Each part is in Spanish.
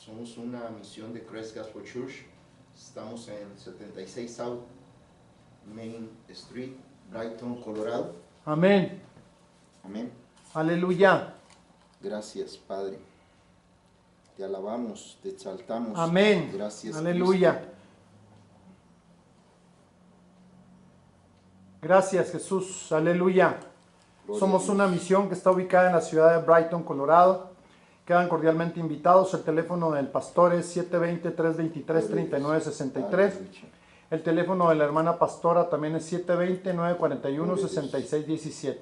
Somos una misión de Christ Gospel Church. Estamos en 76 South Main Street, Brighton, Colorado. Amén. Amén. Aleluya. Gracias, Padre. Te alabamos, te exaltamos. Amén. Gracias, Aleluya. Cristo. Gracias, Jesús. Aleluya. Gloria Somos a Dios. una misión que está ubicada en la ciudad de Brighton, Colorado. Quedan cordialmente invitados. El teléfono del pastor es 720-323-3963. El teléfono de la hermana pastora también es 720-941-6617.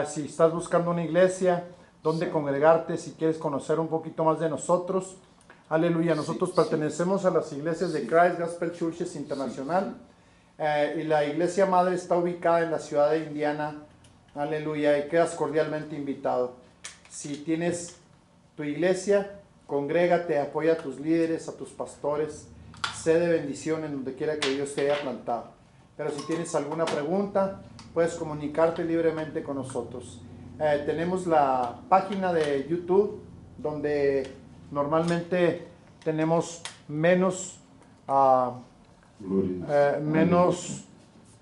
Si estás buscando una iglesia donde congregarte, si quieres conocer un poquito más de nosotros, aleluya, nosotros pertenecemos a las iglesias de Christ Gospel Churches Internacional, y la iglesia madre está ubicada en la ciudad de Indiana, aleluya, y quedas cordialmente invitado. Si tienes tu iglesia, congrégate, apoya a tus líderes, a tus pastores, sé de bendición en donde quiera que Dios te haya plantado. Pero si tienes alguna pregunta, puedes comunicarte libremente con nosotros. Tenemos la página de YouTube, donde normalmente tenemos menos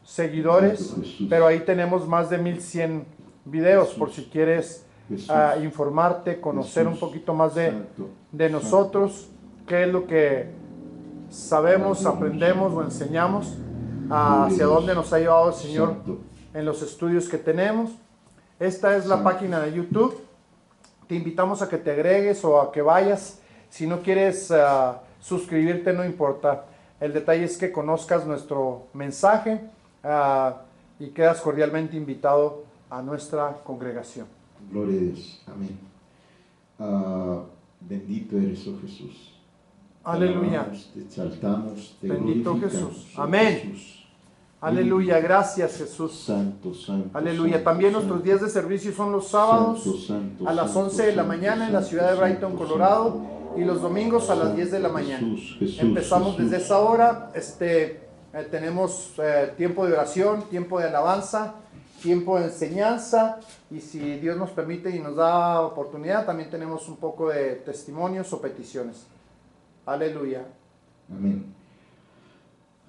seguidores, pero ahí tenemos más de 1100 videos, por si quieres informarte, conocer un poquito más de nosotros, qué es lo que sabemos, aprendemos o enseñamos, hacia dónde nos ha llevado el Señor en los estudios que tenemos. Esta es la página de YouTube. Te invitamos a que te agregues o a que vayas. Si no quieres suscribirte, no importa. El detalle es que conozcas nuestro mensaje y quedas cordialmente invitado a nuestra congregación. Gloria a Dios. Amén. Bendito eres, oh Jesús. Aleluya. Alabamos, te exaltamos, te Bendito glorificamos, Jesús. oh Amén. Jesús. Aleluya. Gracias, Jesús. Santo, santo. Aleluya. Santo, También santo, nuestros días de servicio son los sábados santo, santo, a las santo, 11 de la santo, mañana en la santo, ciudad de Brighton, santo, Colorado, santo. y los domingos a las 10 de la Santo, mañana. Jesús, Empezamos Jesús. desde esa hora. Tenemos tiempo de oración, tiempo de alabanza, tiempo de enseñanza, y si Dios nos permite y nos da oportunidad, también tenemos un poco de testimonios o peticiones. Aleluya. Amén.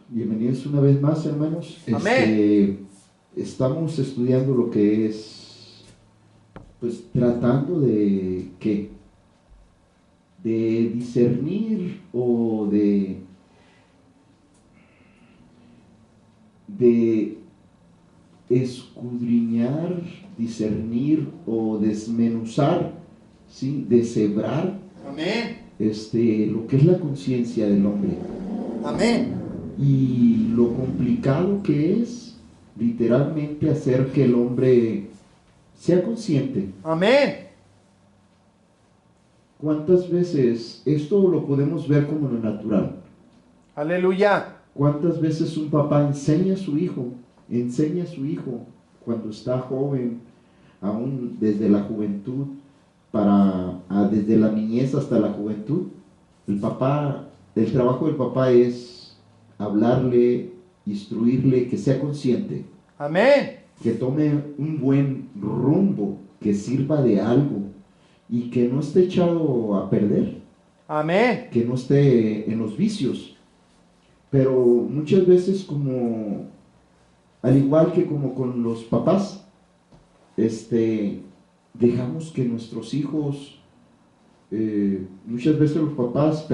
Bienvenidos una vez más, hermanos. Amén. Estamos estudiando lo que es, pues, tratando de ¿qué? De discernir o de escudriñar, discernir o desmenuzar, ¿sí? Deshebrar Amén. lo que es la conciencia del hombre. Amén. Y lo complicado que es literalmente hacer que el hombre sea consciente. Amén. ¿Cuántas veces esto lo podemos ver como lo natural? Aleluya. ¿Cuántas veces un papá enseña a su hijo cuando está joven, aún desde la juventud, desde la niñez hasta la juventud? El trabajo del papá es hablarle, instruirle, que sea consciente, Amén. que tome un buen rumbo, que sirva de algo y que no esté echado a perder, Amén. que no esté en los vicios. Pero muchas veces, como al igual que como con los papás, dejamos que nuestros hijos, muchas veces los papás,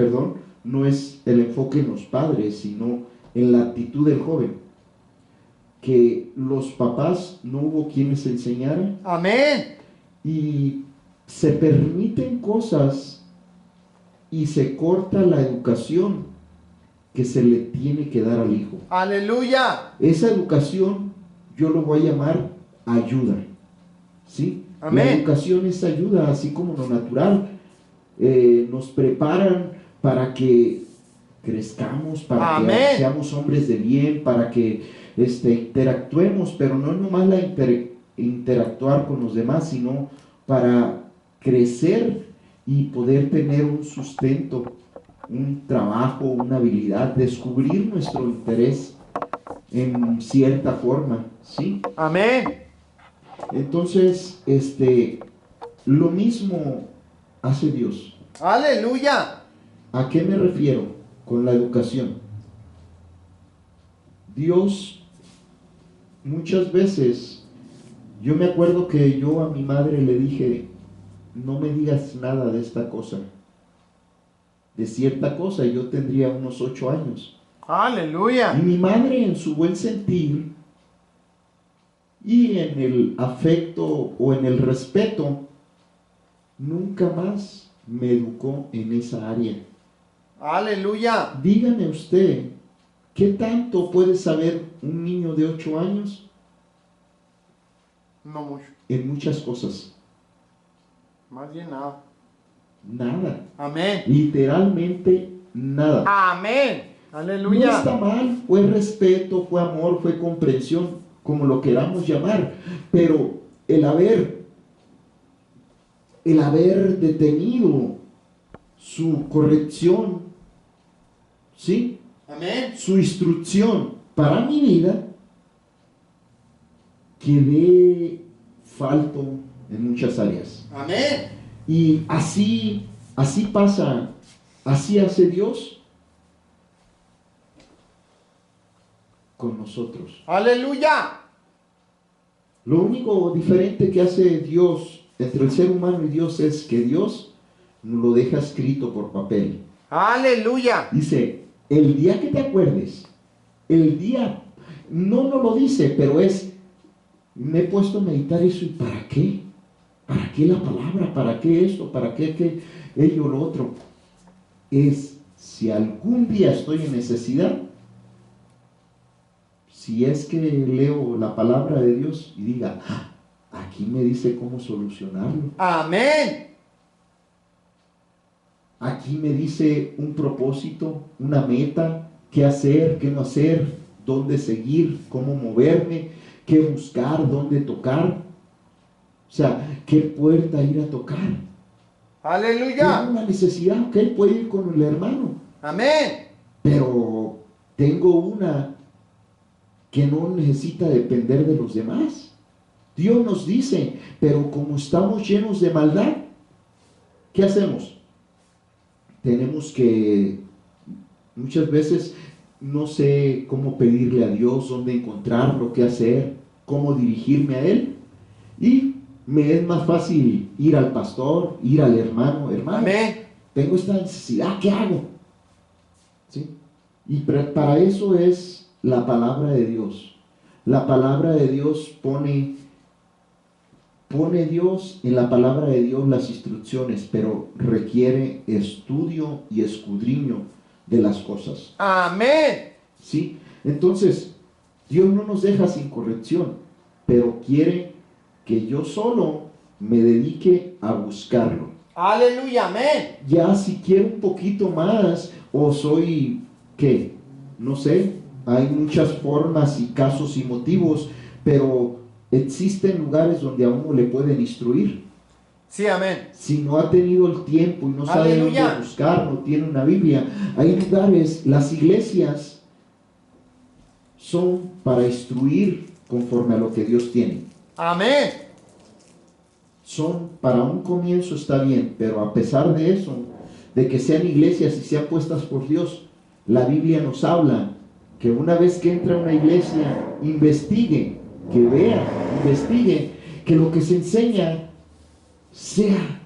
no es el enfoque en los padres, sino en la actitud del joven, que los papás no hubo quienes enseñaran Amén. y se permiten cosas y se corta la educación que se le tiene que dar al hijo. Aleluya. Esa educación yo lo voy a llamar ayuda, ¿sí? Amén. La educación es ayuda, así como lo natural. Nos preparan para que crezcamos, para Amén. que seamos hombres de bien, para que interactuemos, pero no nomás interactuar con los demás, sino para crecer y poder tener un sustento, un trabajo, una habilidad, descubrir nuestro interés en cierta forma, ¿sí? Amén. Entonces, lo mismo hace Dios. Aleluya. ¿A qué me refiero con la educación? Dios, muchas veces, yo me acuerdo que yo a mi madre le dije, no me digas nada de esta cosa, de cierta cosa. Yo tendría unos 8 años. Y Aleluya. mi madre, en su buen sentir y en el afecto o en el respeto, nunca más me educó en esa área. Aleluya. Dígame usted, ¿qué tanto puede saber un niño de 8 años? No mucho. En muchas cosas. Más bien nada. Nada. Amén. Literalmente nada. Amén. No Aleluya. está mal, fue respeto, fue amor, fue comprensión, como lo queramos llamar, pero el haber detenido su corrección, ¿sí? Amén. Su instrucción para mi vida, quedé falto en muchas áreas. Amén. Y así pasa, así hace Dios con nosotros. Aleluya. Lo único diferente que hace Dios entre el ser humano y Dios es que Dios nos lo deja escrito por papel. Aleluya. Dice, el día que te acuerdes, el día, no nos lo dice, pero me he puesto a meditar eso. ¿Y para qué? ¿Para qué la palabra? ¿Para qué esto? ¿Para qué ello, lo otro? Es, si algún día estoy en necesidad, si es que leo la palabra de Dios y diga, aquí me dice cómo solucionarlo. Amén. Aquí me dice un propósito, una meta, qué hacer, qué no hacer, dónde seguir, cómo moverme, qué buscar, dónde tocar. O sea, qué puerta ir a tocar. Aleluya. Tengo una necesidad, ok, puedo ir con el hermano. Amén. Pero tengo una que no necesita depender de los demás. Dios nos dice, pero como estamos llenos de maldad, ¿qué hacemos? Tenemos que, muchas veces, no sé cómo pedirle a Dios, dónde encontrarlo, qué hacer, cómo dirigirme a Él. Y me es más fácil ir al pastor, ir al hermano. Amén. Tengo esta necesidad, ¿qué hago? ¿Sí? Y para eso es la palabra de Dios. La palabra de Dios pone Dios en la palabra de Dios las instrucciones, pero requiere estudio y escudriño de las cosas. Amén. ¿Sí? Entonces, Dios no nos deja sin corrección, pero quiere que yo solo me dedique a buscarlo. Aleluya. Amén. Ya si quiero un poquito más, o soy, ¿qué? No sé, hay muchas formas y casos y motivos, pero existen lugares donde a uno le pueden instruir. Sí, amén. Si no ha tenido el tiempo y no sabe Aleluya. dónde buscar, no tiene una Biblia, hay lugares, las iglesias son para instruir conforme a lo que Dios tiene. Amén. Son para un comienzo, está bien, pero a pesar de eso, de que sean iglesias y sean puestas por Dios, la Biblia nos habla que una vez que entra a una iglesia, investigue, que vea, investigue, que lo que se enseña sea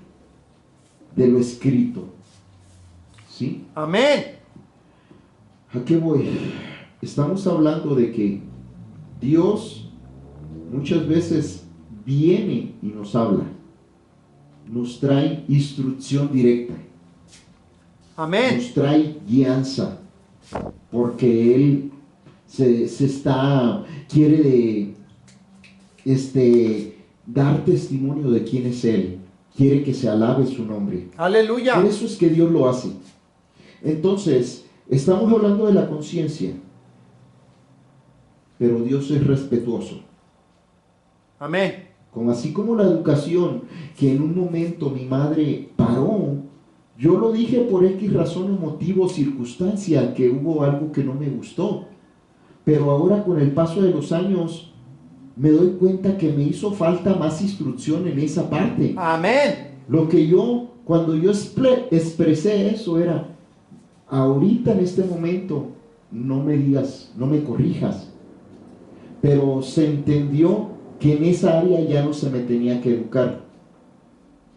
de lo escrito. ¿Sí? Amén. ¿A qué voy? Estamos hablando de que Dios muchas veces viene y nos habla, nos trae instrucción directa, Amén. nos trae guianza, porque Él quiere dar testimonio de quién es Él, quiere que se alabe su nombre. Aleluya. Por eso es que Dios lo hace. Entonces, estamos hablando de la conciencia, pero Dios es respetuoso. Amén. Así como la educación, que en un momento mi madre paró, yo lo dije por X razón o motivo, circunstancia, que hubo algo que no me gustó. Pero ahora con el paso de los años, me doy cuenta que me hizo falta más instrucción en esa parte. Amén. Lo que yo cuando yo expresé eso era, ahorita en este momento, no me digas, no me corrijas, pero se entendió que en esa área ya no se me tenía que educar.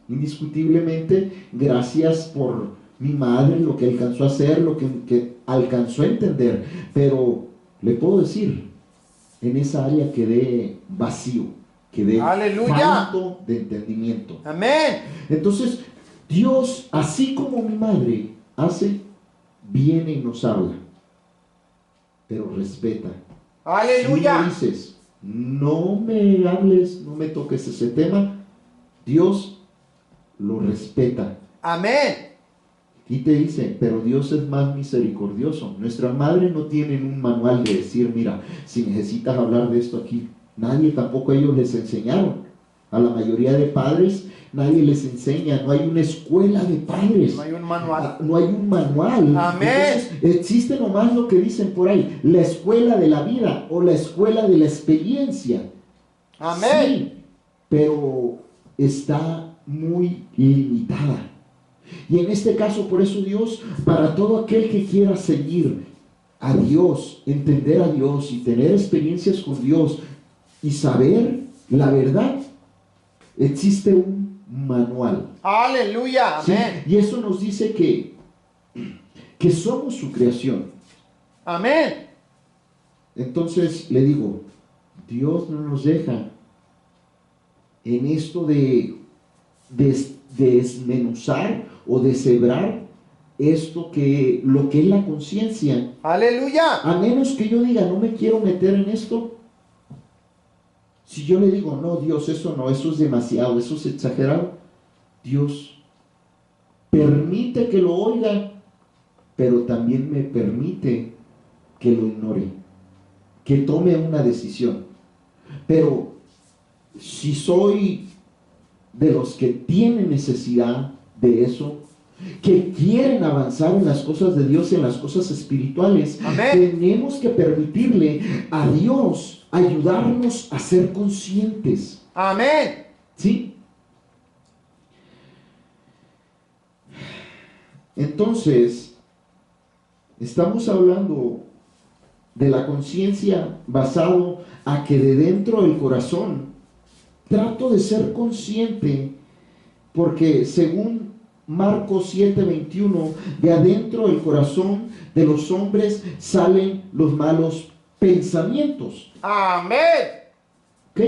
Indiscutiblemente, gracias por mi madre, lo que alcanzó a hacer, lo que alcanzó a entender, pero le puedo decir, en esa área quedé vacío, quedé ¡Aleluya! falto de entendimiento. Amén. Entonces, Dios, así como mi madre hace, viene y nos habla, pero respeta. Aleluya. Si no dices, no me hables, no me toques ese tema, Dios lo respeta. Amén. Y te dice, pero Dios es más misericordioso. Nuestras madres no tienen un manual de decir, mira, si necesitas hablar de esto aquí. Nadie, tampoco ellos les enseñaron. A la mayoría de padres, nadie les enseña. No hay una escuela de padres. No hay un manual. No hay un manual. Amén. Entonces, existe nomás lo que dicen por ahí, la escuela de la vida o la escuela de la experiencia. Amén. Sí, pero está muy limitada. Y en este caso, por eso Dios, para todo aquel que quiera seguir a Dios, entender a Dios y tener experiencias con Dios y saber la verdad, existe un manual. Aleluya. ¿Sí? Amén. Y eso nos dice que somos su creación. Amén. Entonces le digo, Dios no nos deja en esto de desmenuzar o deshebrar esto que lo que es la conciencia, Aleluya. a menos que yo diga no me quiero meter en esto. Si yo le digo no, Dios, eso no, eso es demasiado, eso es exagerado, Dios permite que lo oiga, pero también me permite que lo ignore, que tome una decisión. Pero si soy de los que tienen necesidad de eso, que quieren avanzar en las cosas de Dios, en las cosas espirituales, Amén. tenemos que permitirle a Dios ayudarnos a ser conscientes. Amén. ¿Sí? Entonces, estamos hablando de la conciencia basado a que de dentro del corazón trato de ser consciente, porque según Marcos 7:21, de adentro del corazón de los hombres salen los malos pensamientos. Amén. ¿Ok?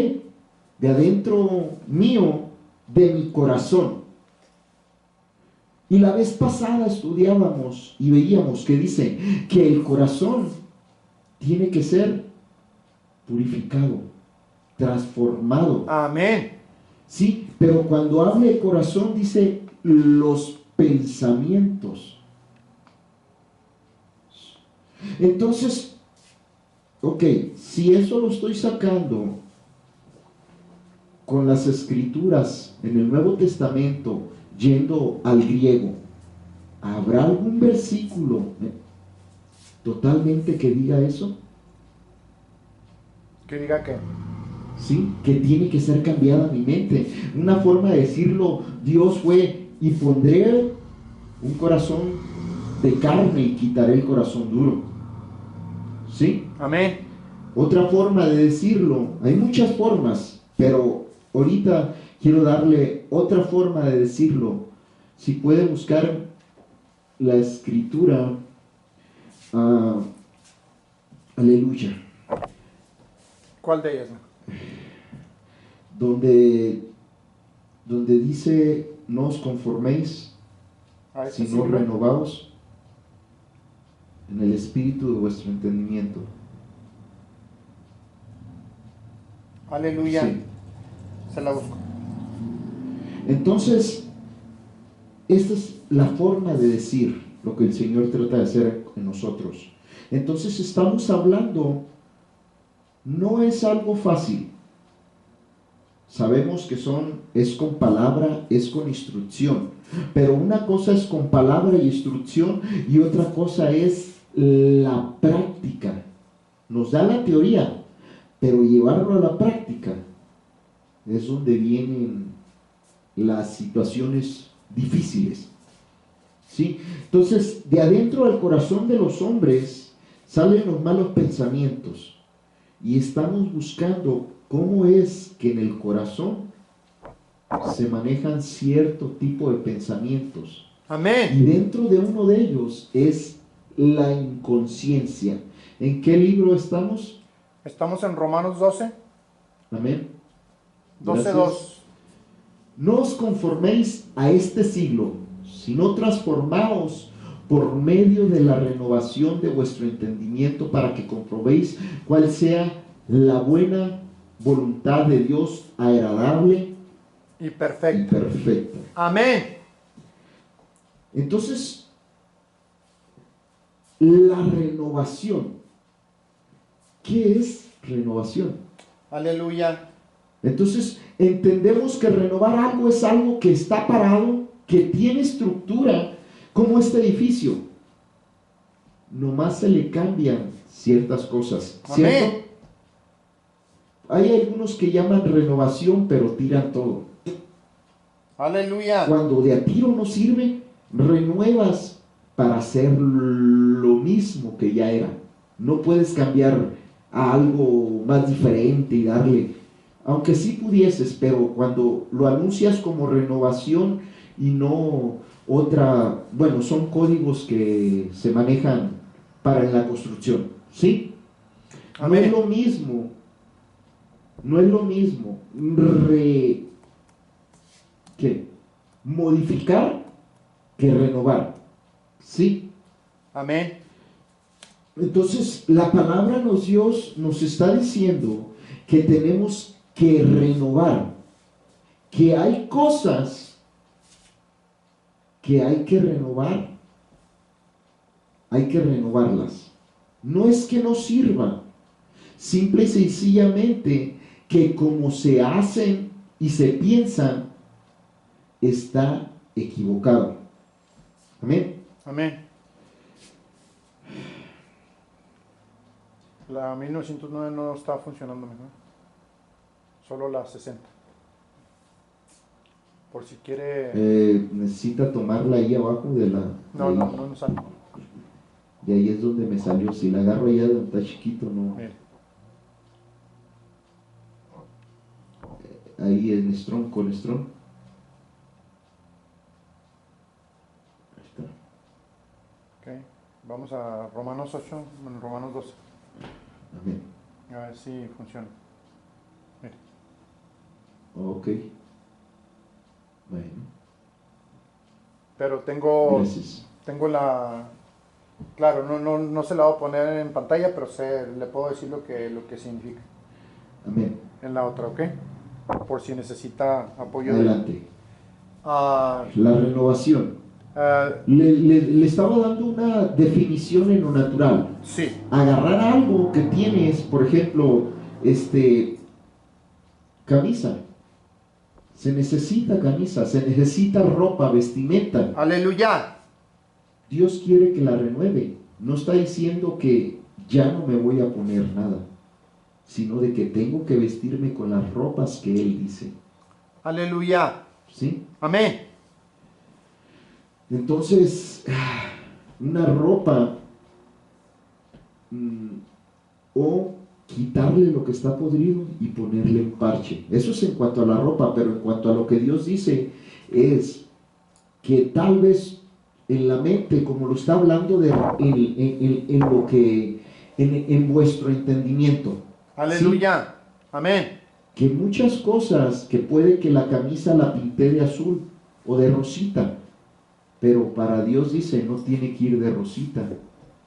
De adentro mío, de mi corazón. Y la vez pasada estudiábamos y veíamos que dice que el corazón tiene que ser purificado, transformado. Amén. Sí, pero cuando habla de corazón dice los pensamientos. Entonces, ok, si eso lo estoy sacando con las escrituras en el Nuevo Testamento, yendo al griego, ¿habrá algún versículo totalmente que diga eso? Que diga que. ¿Sí? Que tiene que ser cambiada mi mente. Una forma de decirlo, Dios fue, y pondré un corazón de carne y quitaré el corazón duro. ¿Sí? Amén. Otra forma de decirlo, hay muchas formas, pero ahorita quiero darle otra forma de decirlo. Si puede buscar la escritura, aleluya. ¿Cuál de ellas? Donde dice, no os conforméis, A este sino siglo. renovaos en el espíritu de vuestro entendimiento. Aleluya. Sí. Se la busco. Entonces, esta es la forma de decir lo que el Señor trata de hacer en nosotros. Entonces estamos hablando, no es algo fácil. Sabemos que es con palabra, es con instrucción. Pero una cosa es con palabra y instrucción y otra cosa es la práctica. Nos da la teoría, pero llevarlo a la práctica es donde vienen las situaciones difíciles. ¿Sí? Entonces, de adentro del corazón de los hombres salen los malos pensamientos y estamos buscando cómo es que en el corazón se manejan cierto tipo de pensamientos. Y Amén. dentro de uno de ellos es la inconsciencia. ¿En qué libro estamos? Estamos en Romanos 12, Amén. 12:2. Gracias. No os conforméis a este siglo, sino transformaos por medio de la renovación de vuestro entendimiento para que comprobéis cuál sea la buena voluntad de Dios, agradable Y y perfecto. perfecta. Amén. Entonces, la renovación. ¿Qué es renovación? Aleluya. Entonces, entendemos que renovar algo es algo que está parado, que tiene estructura, como este edificio. Nomás se le cambian ciertas cosas, ¿cierto? Amén. Hay algunos que llaman renovación, pero tiran todo. Aleluya. Cuando de a tiro no sirve, renuevas para hacer lo mismo que ya era. No puedes cambiar a algo más diferente y darle, aunque sí pudieses, pero cuando lo anuncias como renovación y no otra, bueno, son códigos que se manejan para la construcción, ¿sí? No Amén. es lo mismo, no es lo mismo ¿qué? Modificar que renovar, ¿sí? Amén. Entonces, la palabra Dios nos está diciendo que tenemos que renovar, que hay cosas que hay que renovar, hay que renovarlas. No es que no sirvan, simple y sencillamente que como se hacen y se piensan, está equivocado. Amén. Amén. La 1909 no está funcionando mejor. Solo la 60. Por si quiere. Necesita tomarla ahí abajo de la... No, ahí. no sale. Y ahí es donde me salió. Si la agarro allá donde está chiquito, no. Mire. Ahí en Strong, con Strong. Ahí está. Ok. Vamos a Romanos 8, bueno, Romanos 12. Amén. A ver si funciona. Mire. Ok. Bueno, Pero gracias. tengo la. Claro, no se la voy a poner en pantalla, pero le puedo decir lo que significa Amén. en la otra, ¿ok? Por si necesita apoyo. Adelante. Ah, La renovación. Le estaba dando una definición en lo natural. sí, Agarrar algo que tienes, por ejemplo, camisa. Se necesita camisa, se necesita ropa, vestimenta. aleluya. Dios quiere que la renueve. No está diciendo que ya no me voy a poner nada, sino de que tengo que vestirme con las ropas que Él dice. Aleluya. ¿Sí? Amén. Entonces, una ropa o quitarle lo que está podrido y ponerle un parche. Eso es en cuanto a la ropa, pero en cuanto a lo que Dios dice es que tal vez en la mente, como lo está hablando en lo que en vuestro entendimiento. Aleluya. ¿Sí? Amén. Que muchas cosas que puede que la camisa la pinte de azul o de rosita, pero para Dios dice no tiene que ir de rosita,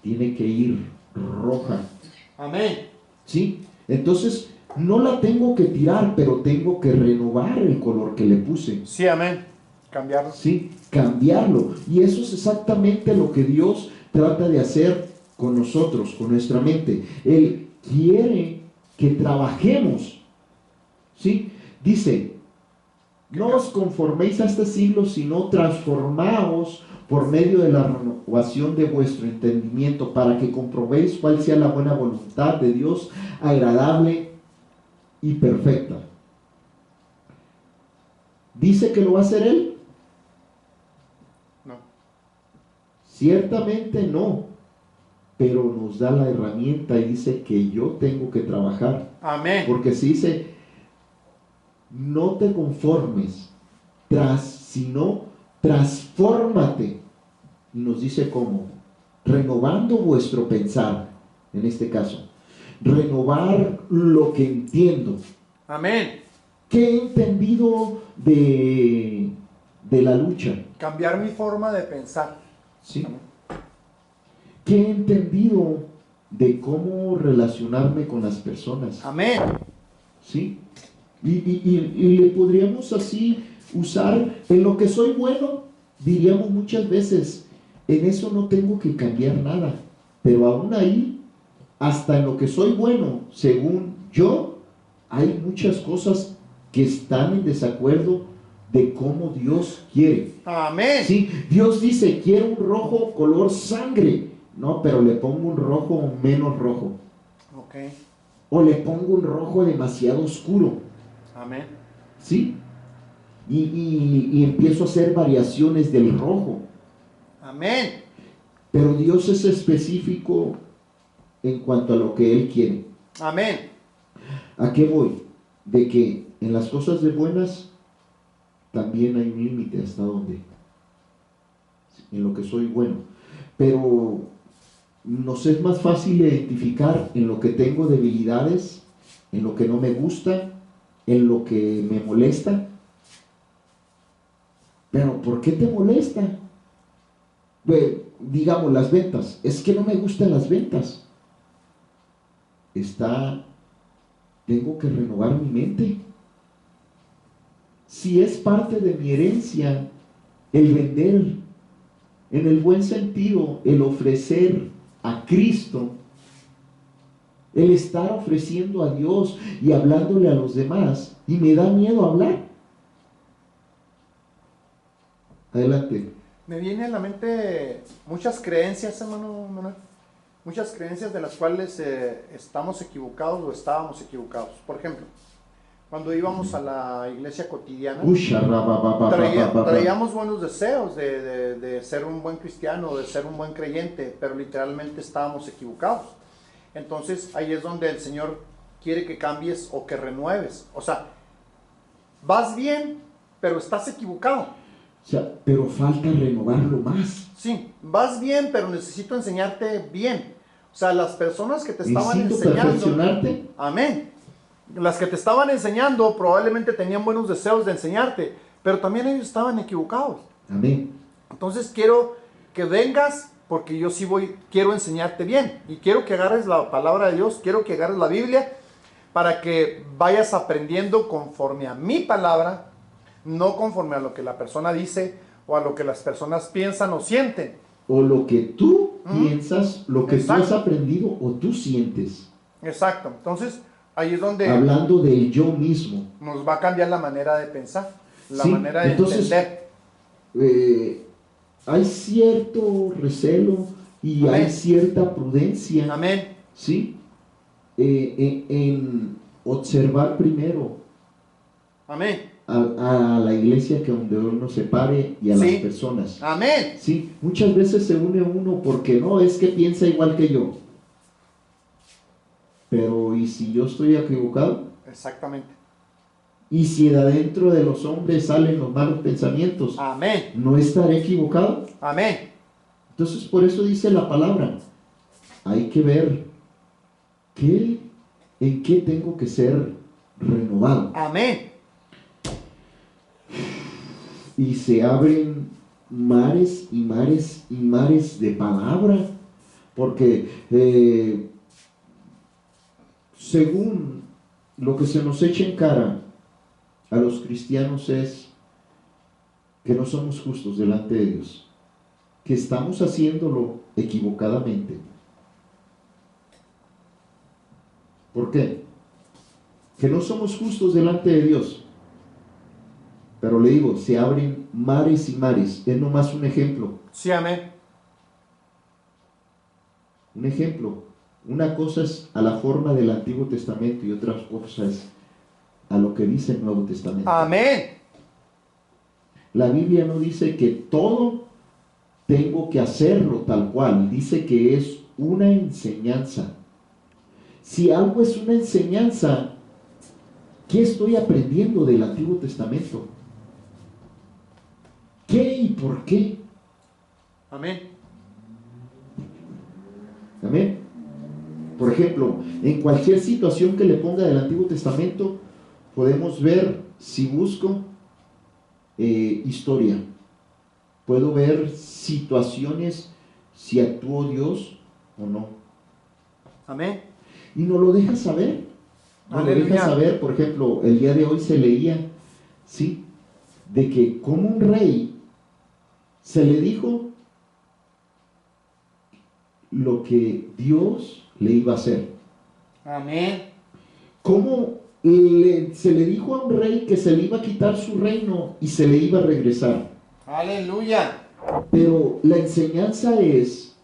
tiene que ir roja. Amén. ¿Sí? Entonces no la tengo que tirar, pero tengo que renovar el color que le puse. Sí, amén. Cambiarlo. ¿Sí? Cambiarlo. Y eso es exactamente lo que Dios trata de hacer con nosotros, con nuestra mente. Él quiere que trabajemos. ¿Sí? Dice, no os conforméis a este siglo, sino transformaos por medio de la renovación de vuestro entendimiento, para que comprobéis cuál sea la buena voluntad de Dios, agradable y perfecta. ¿Dice que lo va a hacer Él? No. Ciertamente no, pero nos da la herramienta y dice que yo tengo que trabajar. Amén. Porque se dice, no te conformes, sino transfórmate. Y nos dice cómo, renovando vuestro pensar, en este caso, renovar lo que entiendo. Amén. ¿Qué he entendido de la lucha? Cambiar mi forma de pensar. ¿Sí? ¿Qué he entendido de cómo relacionarme con las personas? Amén. ¿Sí? Y le podríamos así usar en lo que soy bueno, diríamos muchas veces, en eso no tengo que cambiar nada, pero aún ahí, hasta en lo que soy bueno, según yo, hay muchas cosas que están en desacuerdo de cómo Dios quiere. Amén. Sí, Dios dice, quiero un rojo color sangre, no, pero le pongo un rojo menos rojo, Ok. o le pongo un rojo demasiado oscuro, Amén. ¿sí? Y empiezo a hacer variaciones del rojo, Amén. pero Dios es específico en cuanto a lo que Él quiere. Amén. ¿A qué voy? De que en las cosas de buenas también hay un límite hasta donde, en lo que soy bueno, pero nos es más fácil identificar en lo que tengo debilidades, en lo que no me gusta, en lo que me molesta. Pero ¿por qué te molesta? Pues, digamos, las ventas. Es que no me gustan las ventas. Tengo que renovar mi mente. Si es parte de mi herencia, el vender, en el buen sentido, el ofrecer a Cristo, el estar ofreciendo a Dios y hablándole a los demás, y me da miedo hablar. Adelante. Me viene a la mente muchas creencias, hermano Manuel. Muchas creencias de las cuales estamos equivocados o estábamos equivocados. Por ejemplo, cuando íbamos a la iglesia cotidiana, traíamos buenos deseos de ser un buen cristiano, de ser un buen creyente, pero literalmente estábamos equivocados. Entonces ahí es donde el Señor quiere que cambies o que renueves. O sea, vas bien, pero estás equivocado. O sea, pero falta renovarlo más. Sí, vas bien, pero necesito enseñarte bien. O sea, las personas que te estaban Necesito enseñando, perfeccionarte. amén, las que te estaban enseñando probablemente tenían buenos deseos de enseñarte, pero también ellos estaban equivocados. Amén. Entonces quiero que vengas, porque yo sí quiero enseñarte bien, y quiero que agarres la palabra de Dios, quiero que agarres la Biblia, para que vayas aprendiendo conforme a mi palabra, no conforme a lo que la persona dice, o a lo que las personas piensan o sienten. O lo que tú piensas, lo que Exacto. tú has aprendido o tú sientes. Exacto. Entonces, ahí es donde Hablando del yo mismo. nos va a cambiar la manera de pensar, la Sí, manera de entonces, entender. Hay cierto recelo y Amén. hay cierta prudencia. Amén. ¿Sí? En observar primero Amén. a la iglesia que donde uno se pare y a Sí. las personas. Amén. Sí, muchas veces se une uno porque no, es que piensa igual que yo. Pero ¿y si yo estoy equivocado? Exactamente. ¿Y si de adentro de los hombres salen los malos pensamientos? Amén. ¿No estaré equivocado? Amén. Entonces por eso dice la palabra, hay que ver en qué tengo que ser renovado. Amén. Y se abren mares y mares y mares de palabra, porque según lo que se nos echa en cara a los cristianos es que no somos justos delante de Dios, que estamos haciéndolo equivocadamente. ¿Por qué? Que no somos justos delante de Dios. Pero le digo, se abren mares y mares. Es nomás un ejemplo. Sí, amén. Un ejemplo. Una cosa es a la forma del Antiguo Testamento y otra cosa es a lo que dice el Nuevo Testamento. Amén. La Biblia no dice que todo tengo que hacerlo tal cual. Dice que es una enseñanza. Si algo es una enseñanza, ¿qué estoy aprendiendo del Antiguo Testamento? ¿Qué y por qué? Amén. Amén. Por ejemplo, en cualquier situación que le ponga del Antiguo Testamento, podemos ver, si busco historia, puedo ver situaciones, si actuó Dios o no. Amén. Y nos lo deja saber. Nos lo Aleluya. deja saber, por ejemplo, el día de hoy se leía, ¿sí? De que como un rey se le dijo lo que Dios le iba a hacer. Amén. ¿Cómo se le dijo a un rey que se le iba a quitar su reino y se le iba a regresar? Aleluya. Pero la enseñanza es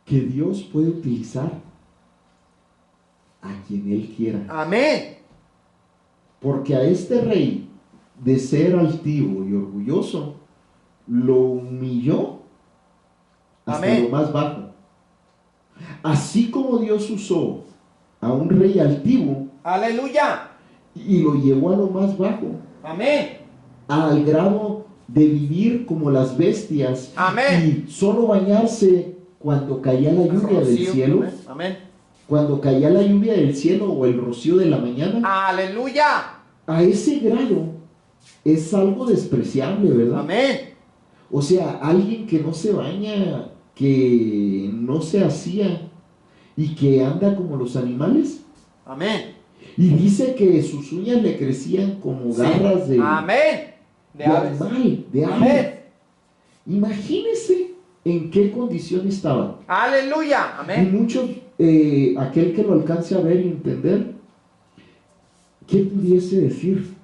que Dios puede utilizar a quien Él quiera. Amén. Porque a este rey, de ser altivo y orgulloso, lo humilló hasta Amén. lo más bajo. Así como Dios usó a un rey altivo Aleluya. y lo llevó a lo más bajo, Amén. al grado de vivir como las bestias Amén. y solo bañarse cuando caía la lluvia del Rocío. cielo, Amén. cuando caía la lluvia del cielo o el rocío de la mañana, Aleluya. a ese grado es algo despreciable, ¿verdad? Amén. O sea, alguien que no se baña, que no se hacía y que anda como los animales. Amén. Y dice que sus uñas le crecían como garras de Amén. De aves. animal, de ave. Amén. Imagínese en qué condición estaba. Aleluya. Y Amén. muchos, aquel que lo alcance a ver y entender, ¿qué pudiese decir?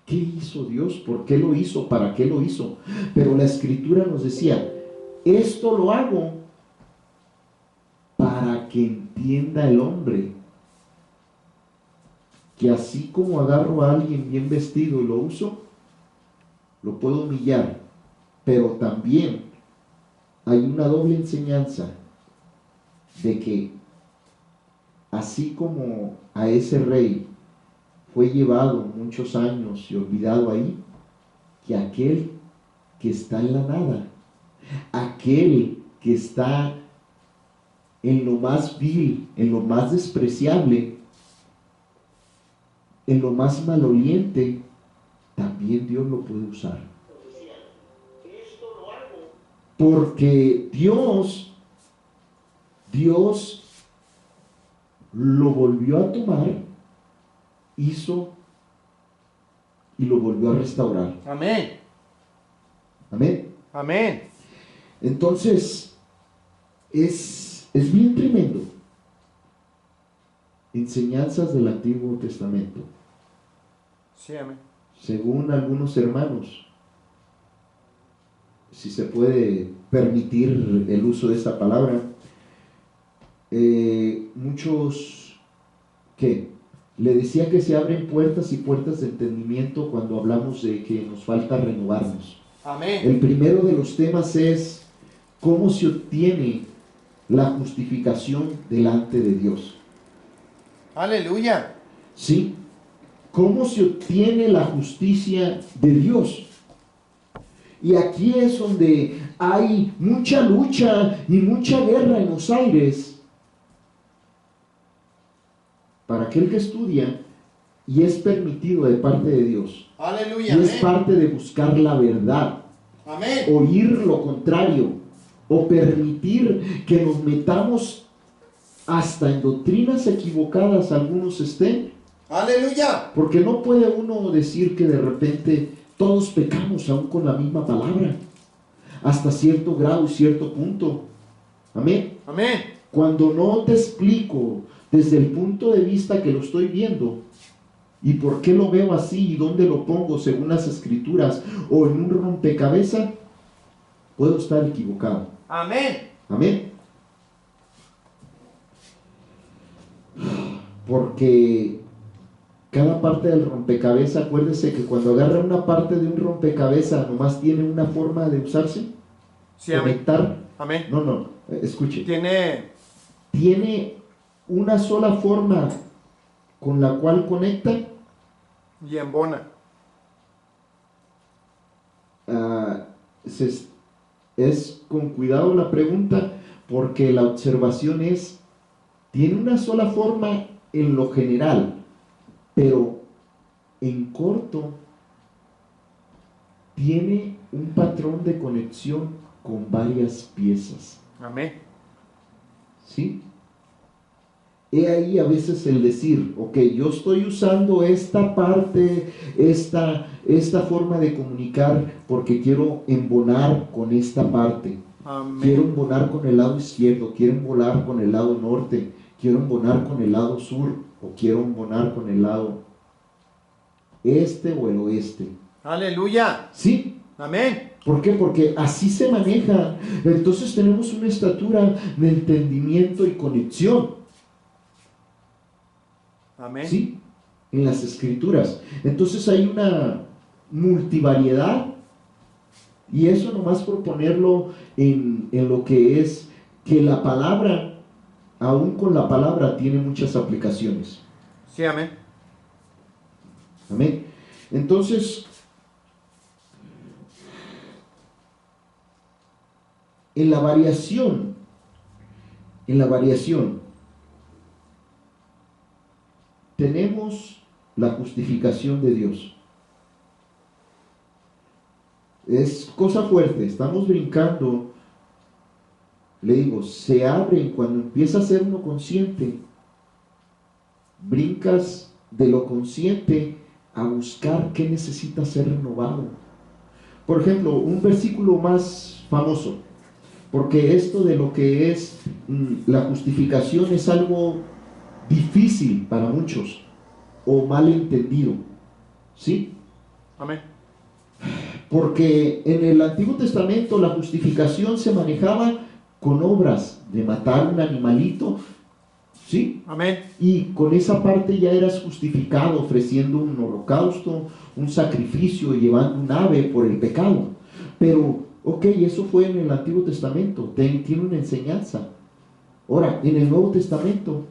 ¿Qué hizo Dios? ¿Por qué lo hizo? ¿Para qué lo hizo? Pero la Escritura nos decía, esto lo hago para que entienda el hombre que así como agarro a alguien bien vestido y lo uso, lo puedo humillar, pero también hay una doble enseñanza de que así como a ese rey fue llevado muchos años y olvidado ahí, que aquel que está en la nada, aquel que está en lo más vil, en lo más despreciable, en lo más maloliente, también Dios lo puede usar. Porque Dios lo volvió a tomar, hizo y lo volvió a restaurar. Amén. Amén. Amén. Entonces, es bien tremendo. Enseñanzas del Antiguo Testamento. Sí, amén. Según algunos hermanos, si se puede permitir el uso de esta palabra, muchos que le decía que se abren puertas y puertas de entendimiento cuando hablamos de que nos falta renovarnos. Amén. El primero de los temas es cómo se obtiene la justificación delante de Dios. Aleluya. ¿Sí? ¿Cómo se obtiene la justicia de Dios? Y aquí es donde hay mucha lucha y mucha guerra en los aires. Para aquel que estudia y es permitido de parte de Dios. Aleluya. Y es Amén. parte de buscar la verdad. Amén. Oír lo contrario. O permitir que nos metamos hasta en doctrinas equivocadas algunos estén. Aleluya. Porque no puede uno decir que de repente todos pecamos aún con la misma palabra, hasta cierto grado y cierto punto. Amén. Amén. Cuando no te explico desde el punto de vista que lo estoy viendo y por qué lo veo así y dónde lo pongo según las escrituras o en un rompecabezas, puedo estar equivocado. Amén. Amén. Porque cada parte del rompecabezas, acuérdese que cuando agarra una parte de un rompecabezas, nomás tiene una forma de usarse, Sí, amén. conectar. Amén. No, escuche. Tiene Una sola forma con la cual conecta. y embona. Es con cuidado la pregunta, porque la observación es, tiene una sola forma en lo general, pero en corto tiene un patrón de conexión con varias piezas. Amén. ¿Sí? He ahí a veces el decir, ok, yo estoy usando esta parte, esta forma de comunicar porque quiero embonar con esta parte. Amén. Quiero embonar con el lado izquierdo, quiero embonar con el lado norte, quiero embonar con el lado sur, o quiero embonar con el lado este o el oeste. Aleluya. ¿Sí? Amén. ¿Por qué? Porque así se maneja. Entonces tenemos una estatura de entendimiento y conexión. Amén. ¿Sí? En las escrituras. Entonces hay una multivariedad, y eso nomás por ponerlo en lo que es que la palabra, aún con la palabra, tiene muchas aplicaciones. Sí, amén. Amén. Entonces, en la variación, tenemos la justificación de Dios. Es cosa fuerte, estamos brincando, le digo, se abren cuando empieza a ser uno consciente, brincas de lo consciente a buscar qué necesita ser renovado. Por ejemplo, un versículo más famoso, porque esto de lo que es la justificación es algo difícil para muchos o mal entendido, ¿sí? Amén. Porque en el Antiguo Testamento la justificación se manejaba con obras de matar un animalito, ¿sí? Amén. Y con esa parte ya eras justificado ofreciendo un holocausto, un sacrificio, llevando un ave por el pecado. Pero, ok, eso fue en el Antiguo Testamento, tiene una enseñanza. Ahora, en el Nuevo Testamento,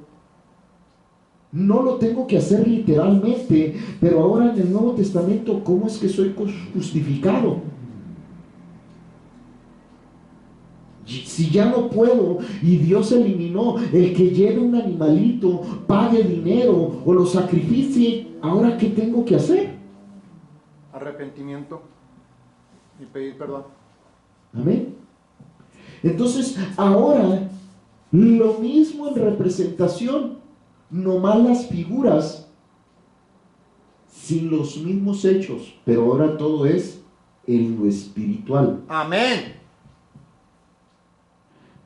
no lo tengo que hacer literalmente, pero ahora en el Nuevo Testamento, ¿cómo es que soy justificado? Si ya no puedo y Dios eliminó el que lleve un animalito, pague dinero o lo sacrificie, ¿ahora qué tengo que hacer? Arrepentimiento y pedir perdón. Amén. Entonces, ahora, lo mismo en representación, nomás las figuras, sin los mismos hechos, pero ahora todo es en lo espiritual. Amén.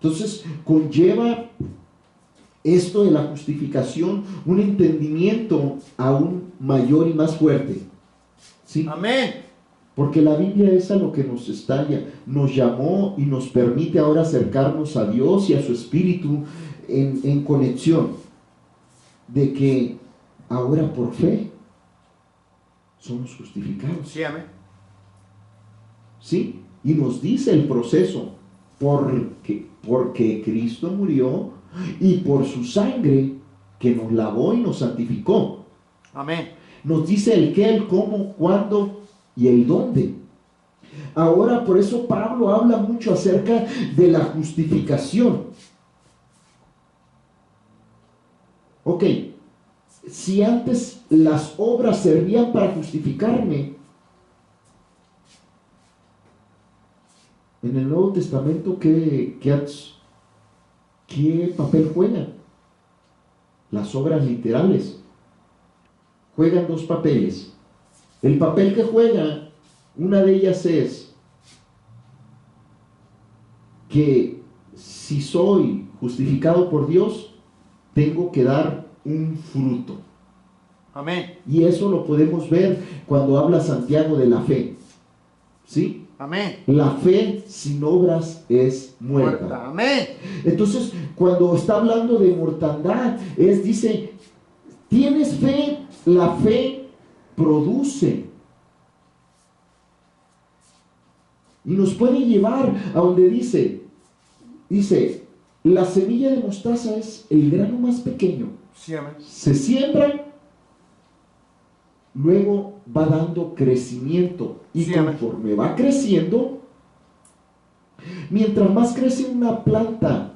Entonces, conlleva esto de la justificación un entendimiento aún mayor y más fuerte. ¿Sí? Amén. Porque la Biblia es a lo que nos llamó y nos permite ahora acercarnos a Dios y a su Espíritu en conexión, de que ahora por fe somos justificados. Sí, amén. ¿Sí? Y nos dice el proceso, porque Cristo murió y por su sangre que nos lavó y nos santificó. Amén. Nos dice el qué, el cómo, cuándo y el dónde. Ahora, por eso Pablo habla mucho acerca de la justificación. Ok, si antes las obras servían para justificarme, en el Nuevo Testamento, ¿qué papel juegan? Las obras literales juegan dos papeles. El papel que juega, una de ellas es que si soy justificado por Dios, tengo que dar un fruto. Amén. Y eso lo podemos ver cuando habla Santiago de la fe. ¿Sí? Amén. La fe sin obras es muerta. Amén. Entonces, cuando está hablando de mortandad, dice, tienes fe, la fe produce. Y nos puede llevar a donde dice, la semilla de mostaza es el grano más pequeño. Sí, amén. Se siembra, luego va dando crecimiento. Y Sí, amén. conforme va creciendo, mientras más crece una planta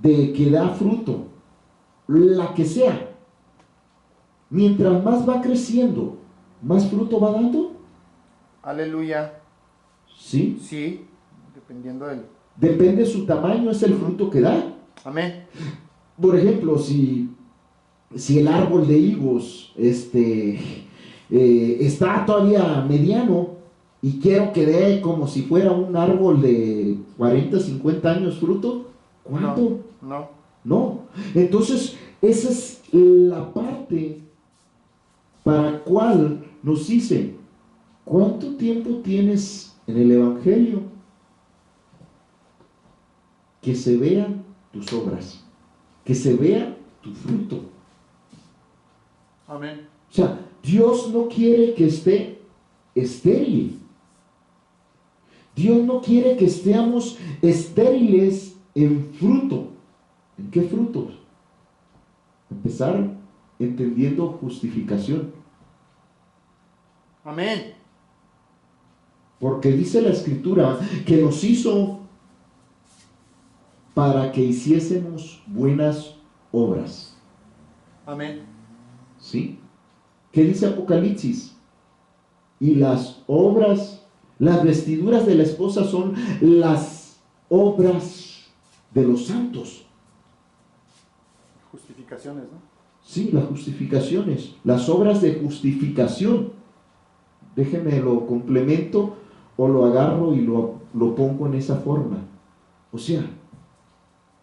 de que da fruto, la que sea, mientras más va creciendo, más fruto va dando. Aleluya. ¿Sí? Sí, dependiendo del... Depende de su tamaño, es el fruto que da. Amén. Por ejemplo, si el árbol de higos está todavía mediano y quiero que dé como si fuera un árbol de 40, 50 años fruto, ¿cuánto? No. No. Entonces, esa es la parte para cual nos dice, ¿cuánto tiempo tienes en el Evangelio? Que se vean tus obras, que se vea tu fruto. Amén. O sea, Dios no quiere que esté estéril. Dios no quiere que estemos estériles en fruto. ¿En qué frutos? Empezar entendiendo justificación. Amén. Porque dice la Escritura que nos hizo para que hiciésemos buenas obras. Amén. ¿Sí? ¿Qué dice Apocalipsis? Y las obras, las vestiduras de la esposa son las obras de los santos. Justificaciones, ¿no? Sí, las justificaciones, las obras de justificación. Déjeme lo complemento o lo agarro y lo pongo en esa forma. O sea,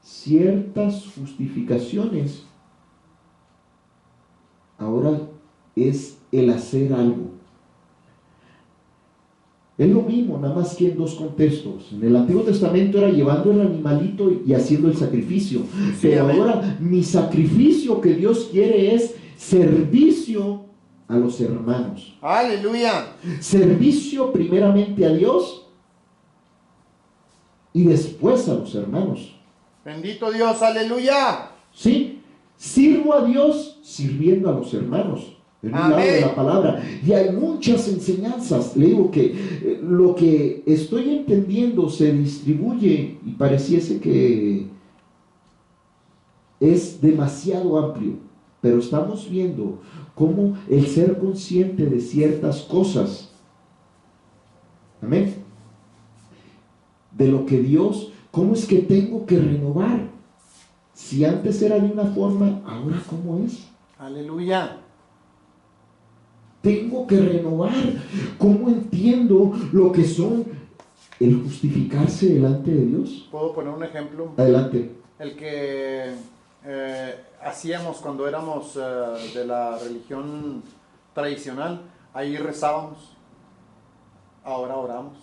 ciertas justificaciones ahora es el hacer algo. Es lo mismo, nada más que en dos contextos. En el Antiguo Testamento era llevando el animalito y haciendo el sacrificio. Sí, pero amén. ahora mi sacrificio que Dios quiere es servicio a los hermanos. Aleluya. Servicio primeramente a Dios y después a los hermanos. Bendito Dios, aleluya. ¿Sí? Sirvo a Dios sirviendo a los hermanos. En un lado de la palabra. Y hay muchas enseñanzas. Le digo que lo que estoy entendiendo se distribuye y pareciese que es demasiado amplio. Pero estamos viendo cómo el ser consciente de ciertas cosas, amén, de lo que Dios, cómo es que tengo que renovar. Si antes era de una forma, ahora cómo es. Aleluya. Tengo que renovar. ¿Cómo entiendo lo que son el justificarse delante de Dios? ¿Puedo poner un ejemplo? Adelante. El que hacíamos cuando éramos de la religión tradicional. Ahí rezábamos. Ahora oramos.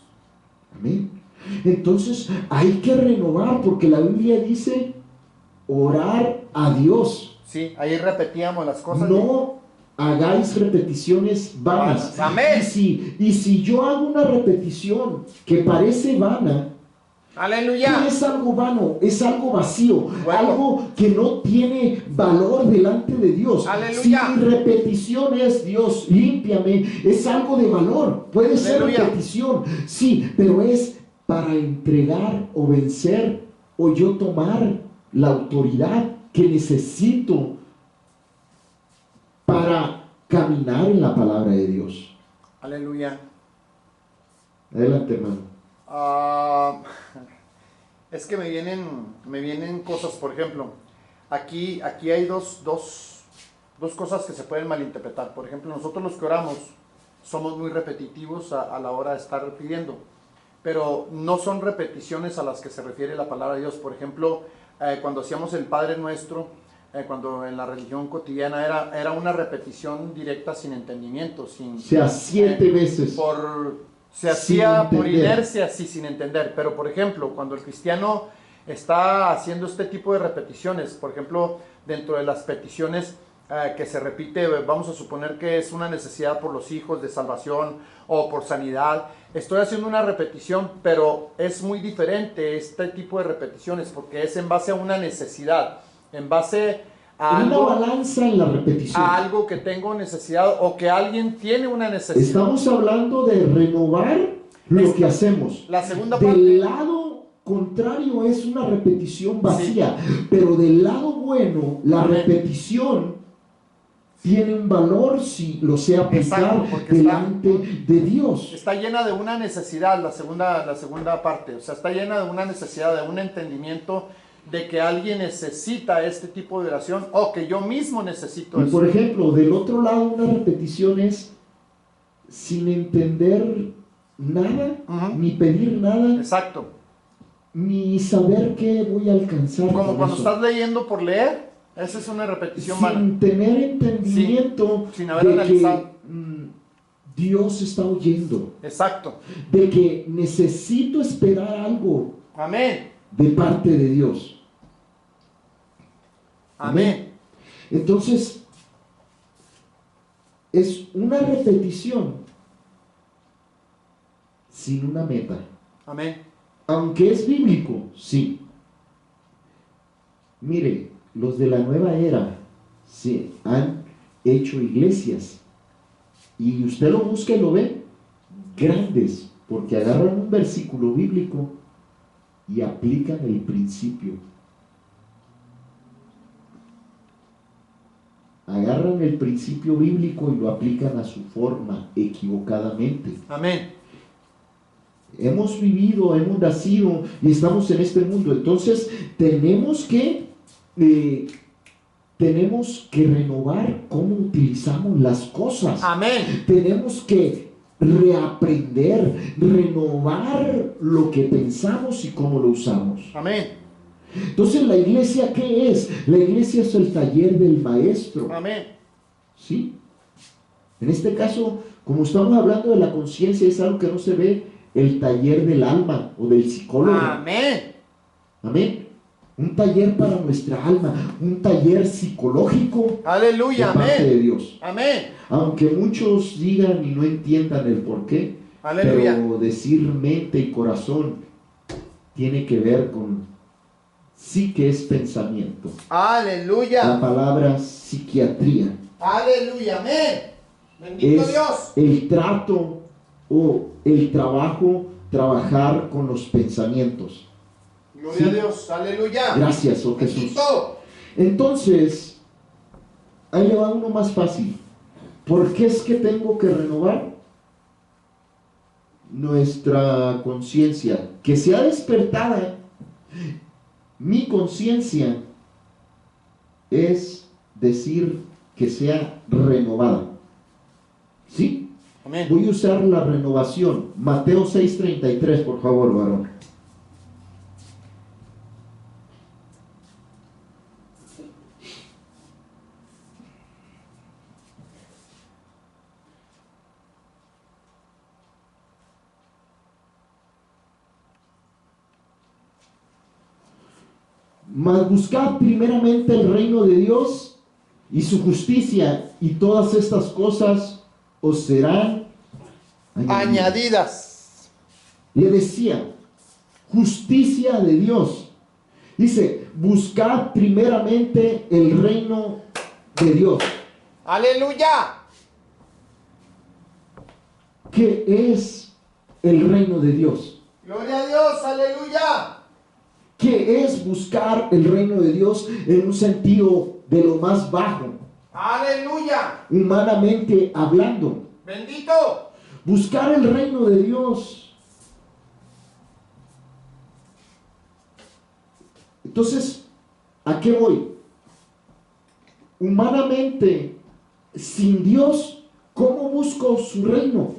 Amén. Entonces hay que renovar porque la Biblia dice orar a Dios. Sí, ahí repetíamos las cosas. No hagáis repeticiones vanas. Amén. Y si yo hago una repetición que parece vana, Aleluya. ¿qué es algo vano? Es algo vacío, Bueno. algo que no tiene valor delante de Dios. Aleluya. Si mi repetición es Dios, límpiame, es algo de valor. Puede ser Aleluya. repetición, sí, pero es para entregar o vencer o yo tomar la autoridad que necesito para caminar en la palabra de Dios. Aleluya. Adelante, hermano. Es que me vienen cosas, por ejemplo, aquí hay dos cosas que se pueden malinterpretar. Por ejemplo, nosotros los que oramos somos muy repetitivos a la hora de estar pidiendo, pero no son repeticiones a las que se refiere la palabra de Dios. Por ejemplo, cuando hacíamos el Padre Nuestro, cuando en la religión cotidiana era una repetición directa sin entendimiento, sin... O sea, 7 veces. Se hacía Sin por entender. inercia, sí, sin entender. Pero, por ejemplo, cuando el cristiano está haciendo este tipo de repeticiones, por ejemplo, dentro de las peticiones, que se repite, vamos a suponer que es una necesidad por los hijos de salvación o por sanidad. Estoy haciendo una repetición, pero es muy diferente este tipo de repeticiones porque es en base a una necesidad, en base a Una algo, balanza en la repetición. a algo que tengo necesidad o que alguien tiene una necesidad. Estamos hablando de renovar lo que hacemos. La segunda parte. Del lado contrario es una repetición vacía, pero del lado bueno, la Amén. repetición tiene un valor si lo sé aplicar Exacto, porque delante de Dios. Está llena de una necesidad, la segunda parte. O sea, está llena de una necesidad, de un entendimiento de que alguien necesita este tipo de oración o que yo mismo necesito Y eso. por ejemplo, del otro lado, una repetición es sin entender nada, Ujú. ni pedir nada, Exacto. ni saber qué voy a alcanzar. Como con cuando eso. estás leyendo por leer, esa es una repetición mala. Sin tener entendimiento sin haber de analizado. que Dios está oyendo, Exacto. de que necesito esperar algo Amén. de parte de Dios. Amén. Entonces, es una repetición sin una meta. Amén. Aunque es bíblico, sí. Mire, los de la nueva era se han hecho iglesias y usted lo busca y lo ve grandes, porque agarran un versículo bíblico y aplican el principio. Agarran el principio bíblico y lo aplican a su forma equivocadamente. Amén. Hemos vivido, hemos nacido y estamos en este mundo. Entonces tenemos que renovar cómo utilizamos las cosas. Amén. Tenemos que reaprender, renovar lo que pensamos y cómo lo usamos. Amén. Entonces, ¿la iglesia qué es? La iglesia es el taller del maestro. Amén. ¿Sí? En este caso, como estamos hablando de la conciencia, es algo que no se ve, el taller del alma o del psicólogo. Amén. Amén. Un taller para nuestra alma, un taller psicológico de Aleluya. parte de Amén. Dios. Amén. Aunque muchos digan y no entiendan el por qué, Aleluya. pero decir mente y corazón tiene que ver con sí que es pensamiento. La Aleluya. palabra psiquiatría Aleluya. Amén. Bendito es Dios. el trato o el trabajo, trabajar con los pensamientos. Gloria Sí. a Dios. Aleluya. Gracias, oh Jesús. Bendito. Entonces, ahí le va uno más fácil. ¿Por qué es que tengo que renovar? Nuestra conciencia, que sea despertada. Mi conciencia es decir que sea renovada. ¿Sí? Amén. Voy a usar la renovación. Mateo 6:33, por favor, varón. Mas buscad primeramente el reino de Dios y su justicia, y todas estas cosas os serán Añadidas. Le decía, justicia de Dios. Dice, buscad primeramente el reino de Dios. Aleluya. ¿Qué es el reino de Dios? Gloria a Dios. Aleluya. ¿Qué es buscar el reino de Dios en un sentido de lo más bajo, Aleluya. humanamente hablando? Bendito. Buscar el reino de Dios. Entonces, ¿a qué voy? Humanamente, sin Dios, ¿cómo busco su reino?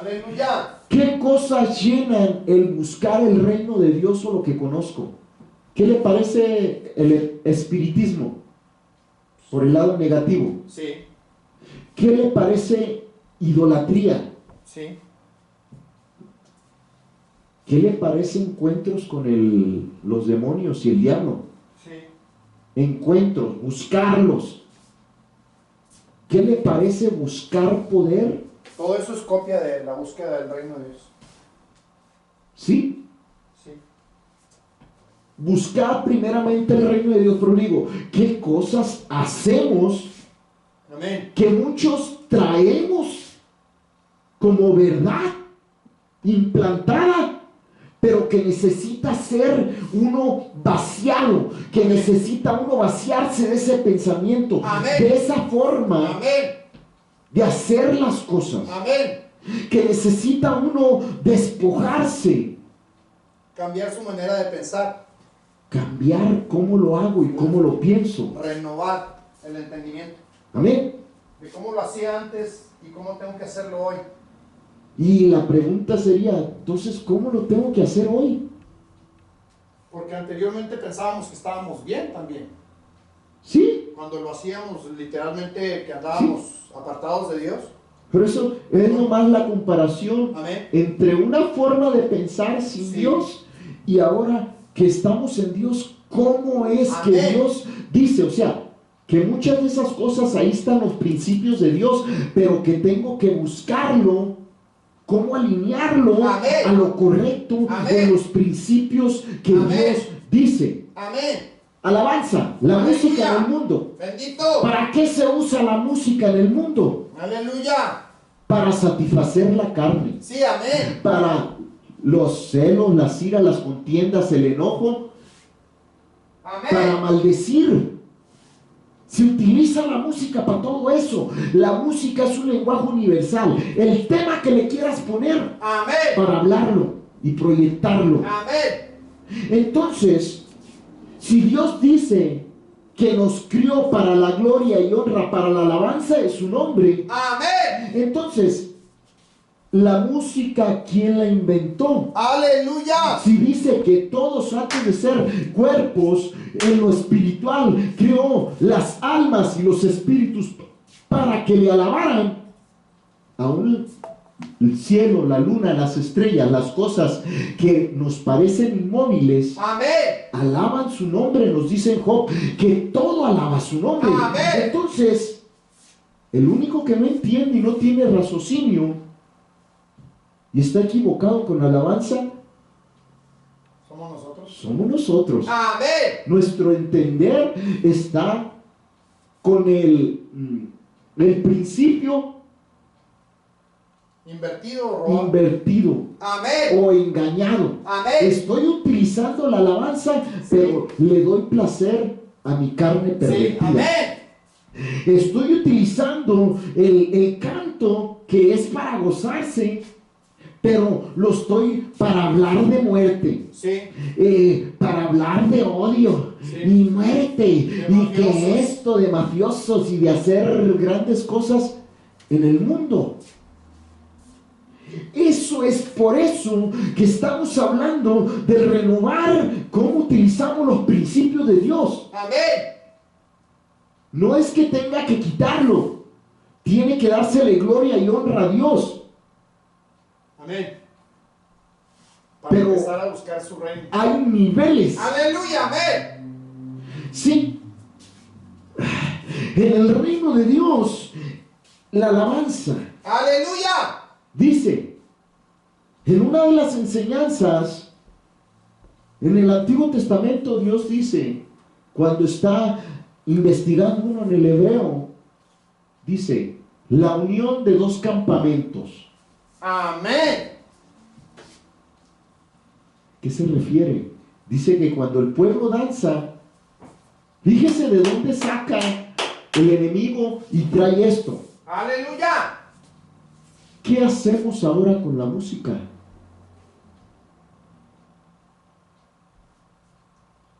Aleluya. ¿Qué cosas llenan el buscar el reino de Dios o lo que conozco? ¿Qué le parece el espiritismo? Por el lado negativo. Sí. ¿Qué le parece idolatría? Sí. ¿Qué le parece encuentros con los demonios y el diablo? Sí. Encuentros, buscarlos. ¿Qué le parece buscar poder? Todo eso es copia de la búsqueda del reino de Dios. Sí. Sí. Buscar primeramente el reino de Dios. Pero digo, ¿qué cosas hacemos Amén. que muchos traemos como verdad implantada, pero que necesita ser uno vaciado, que necesita uno vaciarse de ese pensamiento, Amén. de esa forma Amén. de hacer las cosas, Amén. que necesita uno despojarse, Cambiar su manera de pensar. cambiar cómo lo hago y cómo lo pienso. Renovar el entendimiento. Amén. De cómo lo hacía antes y cómo tengo que hacerlo hoy. Y la pregunta sería, entonces, ¿cómo lo tengo que hacer hoy? Porque anteriormente pensábamos que estábamos bien también. Sí, Cuando lo hacíamos literalmente que andábamos apartados de Dios. pero eso es nomás la comparación Amén. entre una forma de pensar sin Sí. Dios y ahora que estamos en Dios, ¿cómo es que Amén. Dios dice? O sea, que muchas de esas cosas ahí están los principios de Dios, pero que tengo que buscarlo, cómo alinearlo Amén. a lo correcto Amén. en los principios que Amén. Dios dice. Amén. Alabanza, la Aleluya. música en el mundo. Bendito. ¿Para qué se usa la música en el mundo? Aleluya. Para satisfacer la carne, Sí, amén. para los celos, las iras, las contiendas, el enojo, para Amén. maldecir. Se utiliza la música para todo eso. La música es un lenguaje universal. El tema que le quieras poner Amén. para hablarlo y proyectarlo. Amén. Entonces, si Dios dice que nos crió para la gloria y honra, para la alabanza de su nombre, Amén. entonces, la música, ¿quién la inventó? Aleluya. Si dice que todos antes de ser cuerpos en lo espiritual creó las almas y los espíritus para que le alabaran, aún el cielo, la luna, las estrellas, las cosas que nos parecen inmóviles, Amén. alaban su nombre. Nos dice en Job que todo alaba su nombre. Amén. Entonces, el único que no entiende y no tiene raciocinio y está equivocado con la alabanza Somos nosotros. somos nosotros. Amén. Nuestro entender está con el principio Invertido o robado. invertido Amén. o engañado. Amén. Estoy utilizando la alabanza, pero le doy placer a mi carne Sí. pervertida. Amén. Estoy utilizando el canto que es para gozarse, pero lo estoy para hablar de muerte. Sí. Para hablar de odio Sí. y muerte y mafiosos. que esto de mafiosos y de hacer grandes cosas en el mundo. Eso es por eso que estamos hablando de renovar cómo utilizamos los principios de Dios. Amén. No es que tenga que quitarlo, tiene que dársele gloria y honra a Dios. Amén. Para Pero- empezar a buscar su reino. Hay niveles. Aleluya. Amén. Sí. En el reino de Dios, la alabanza. Aleluya. Dice, en una de las enseñanzas, en el Antiguo Testamento, Dios dice, cuando está investigando uno en el hebreo, dice, la unión de dos campamentos. Amén. ¿Qué se refiere? Dice que cuando el pueblo danza, fíjese de dónde saca el enemigo y trae esto. Aleluya. ¿Qué hacemos ahora con la música?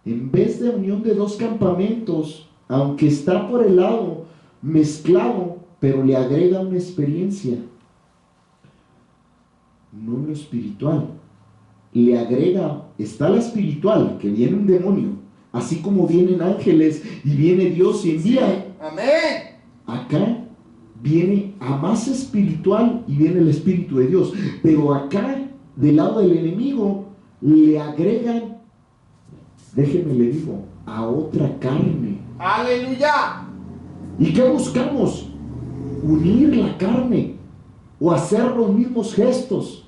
En vez de unión de dos campamentos, aunque está por el lado mezclado, pero le agrega una experiencia, no en lo espiritual, le agrega, está la espiritual, que viene un demonio, así como vienen ángeles y viene Dios y envía. Amén. Acá viene a más espiritual y viene el Espíritu de Dios. Pero acá, del lado del enemigo, le agregan, déjeme le digo, a otra carne. Aleluya. ¿Y qué buscamos? unir la carne o hacer los mismos gestos.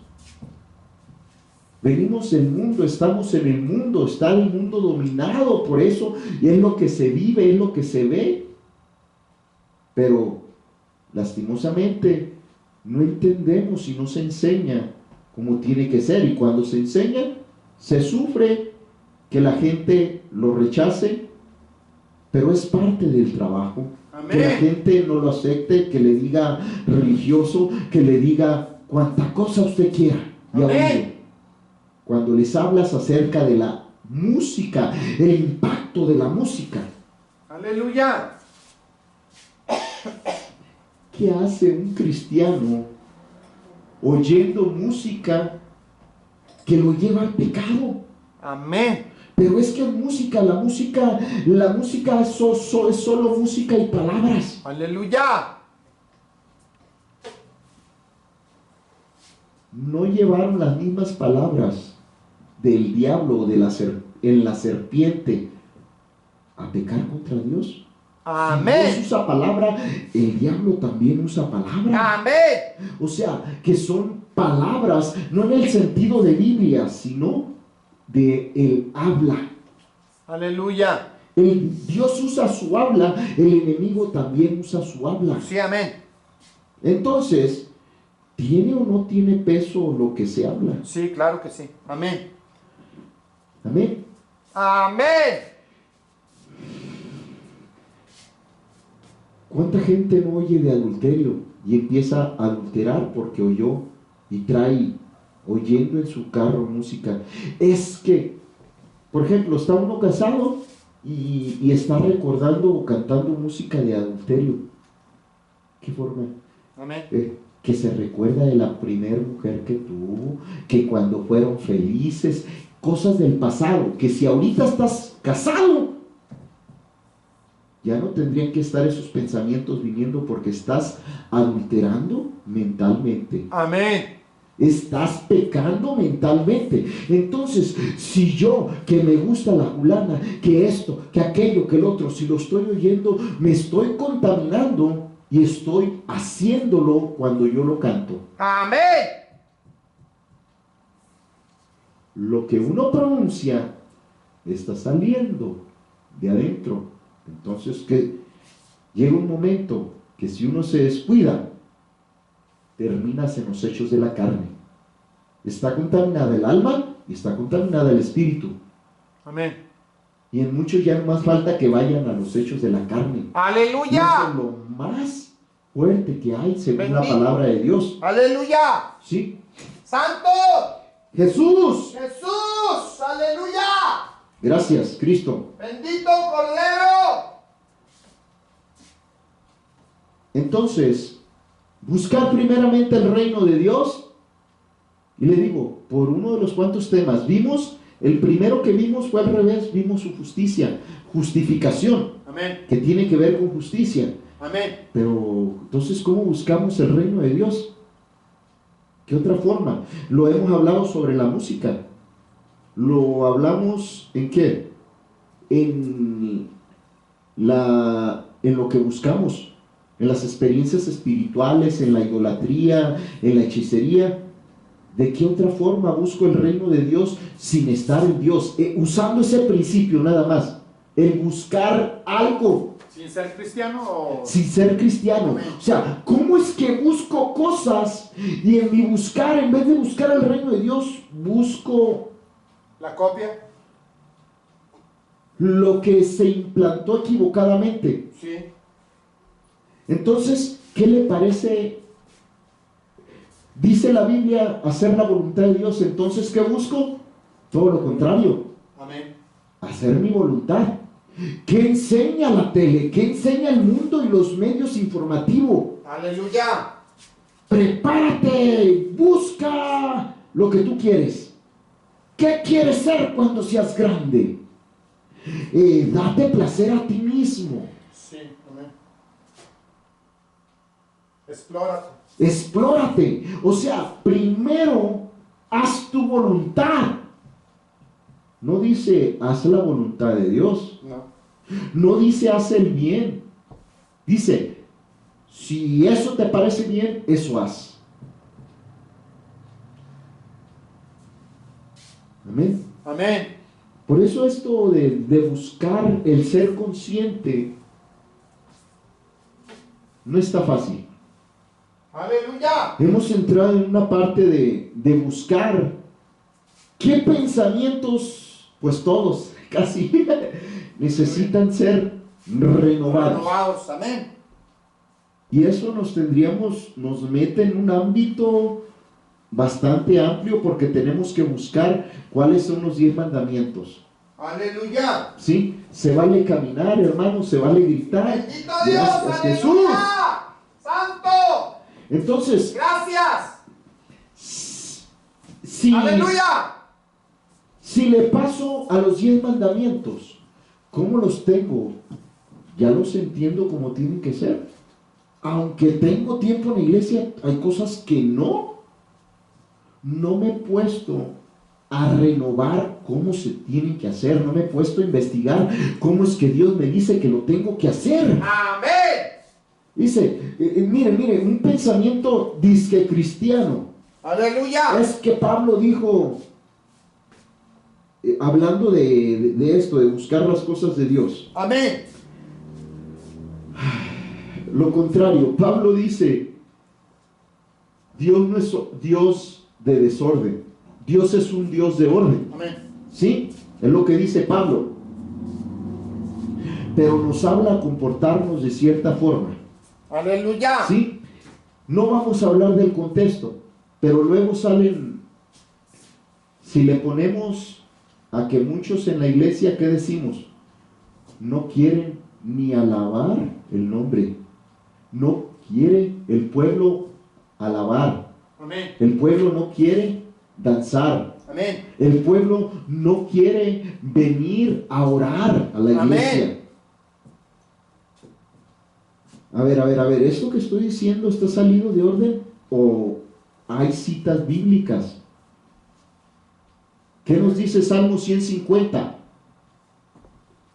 Venimos del mundo, estamos en el mundo, está el mundo dominado por eso, y es lo que se vive, es lo que se ve. Pero lastimosamente no entendemos y no se enseña como tiene que ser, y cuando se enseña, se sufre que la gente lo rechace, pero es parte del trabajo. Amén. Que la gente no lo acepte, que le diga religioso, que le diga cuanta cosa usted quiera. Y Amén. oído, cuando les hablas acerca de la música, el impacto de la música, Aleluya. ¿qué hace un cristiano oyendo música que lo lleva al pecado? Amén. Pero es que la música es solo música y palabras. Aleluya. No llevaron las mismas palabras del diablo o en la serpiente a pecar contra Dios. Si Dios Amén. usa palabra, el diablo también usa palabra. Amén. O sea, que son palabras, no en el sentido de Biblia, sino de el habla. Aleluya. Dios usa su habla, el enemigo también usa su habla. Sí, amén. Entonces, ¿tiene o no tiene peso lo que se habla? Sí, claro que sí. Amén. Amén. Amén. ¿Cuánta gente no oye de adulterio y empieza a adulterar porque oyó y trae oyendo en su carro música? Es que, por ejemplo, está uno casado y está recordando o cantando música de adulterio. ¿Qué forma? Amén. Que se recuerda de la primera mujer que tuvo, que cuando fueron felices, cosas del pasado, que si ahorita estás casado, ya no tendrían que estar esos pensamientos viniendo porque estás adulterando mentalmente. Amén. Estás pecando mentalmente. Entonces, si yo, que me gusta la fulana, que esto, que aquello, que el otro, si lo estoy oyendo, me estoy contaminando y estoy haciéndolo cuando yo lo canto. Amén. Lo que uno pronuncia está saliendo de adentro. Entonces, que llega un momento que si uno se descuida, terminas en los hechos de la carne. Está contaminada el alma y está contaminada el espíritu. Amén. Y en muchos ya no más falta que vayan a los hechos de la carne. Y eso Aleluya. es lo más fuerte que hay según Bendito. la palabra de Dios. Aleluya. ¿Sí? Santo. Jesús. Jesús. Aleluya. Gracias, Cristo. Bendito Cordero. Entonces, buscar primeramente el reino de Dios. Y le digo, por uno de los cuantos temas vimos, el primero que vimos fue al revés, vimos su justicia, justificación, Amén. que tiene que ver con justicia. Amén. Pero entonces, ¿cómo buscamos el reino de Dios? ¿Qué otra forma? Lo hemos hablado sobre la música. ¿Lo hablamos en qué? En lo que buscamos, en las experiencias espirituales, en la idolatría, en la hechicería. ¿De qué otra forma busco el reino de Dios sin estar en Dios? Usando ese principio nada más, el buscar algo ¿Sin ser cristiano o...? sin ser cristiano. Amén. O sea, ¿cómo es que busco cosas y en mi buscar, en vez de buscar el reino de Dios, busco ¿La copia? lo que se implantó equivocadamente? Sí. Entonces, ¿qué le parece? Dice la Biblia, hacer la voluntad de Dios. Entonces, ¿qué busco? Todo lo contrario, Amén. hacer mi voluntad. ¿Qué enseña la tele? ¿Qué enseña el mundo y los medios informativos? Aleluya. Prepárate, busca lo que tú quieres. ¿Qué quieres ser cuando seas grande? Date placer a ti mismo. Sí, amén. Explórate. Explórate. O sea, primero haz tu voluntad. No dice haz la voluntad de Dios. No. No dice haz el bien. Dice Si eso te parece bien, eso haz. Amén. Amén. Por eso esto de buscar el ser consciente no está fácil. Aleluya. Hemos entrado en una parte de buscar qué pensamientos, pues todos casi necesitan ser renovados. Renovados. Amén. Y eso nos mete en un ámbito bastante amplio porque tenemos que buscar cuáles son los 10 mandamientos. Aleluya. ¿Sí? Se vale caminar, hermano, se vale gritar. Bendito Dios. Gracias, Jesús. Aleluya. Santo. Entonces, Gracias. si, Aleluya. si le paso a los 10 mandamientos, ¿cómo los tengo? Ya los entiendo como tienen que ser. Aunque tengo tiempo en la iglesia, hay cosas que no me he puesto a renovar cómo se tienen que hacer, no me he puesto a investigar cómo es que Dios me dice que lo tengo que hacer. Amén. Dice, mire, un pensamiento disque cristiano. Aleluya. Es que Pablo dijo, hablando de esto, de buscar las cosas de Dios. Amén. Lo contrario, Pablo dice, Dios no es Dios de desorden, Dios es un Dios de orden. Amén. ¿Sí? Es lo que dice Pablo. Pero nos habla a comportarnos de cierta forma. Aleluya. ¿Sí? No vamos a hablar del contexto, pero luego salen, si le ponemos a que muchos en la iglesia, ¿qué decimos? No quieren ni alabar el nombre. No quiere el pueblo alabar. Amén. El pueblo no quiere danzar. Amén. El pueblo no quiere venir a orar a la iglesia. Amén. A ver, ¿esto que estoy diciendo está salido de orden o hay citas bíblicas? ¿Qué nos dice Salmo 150?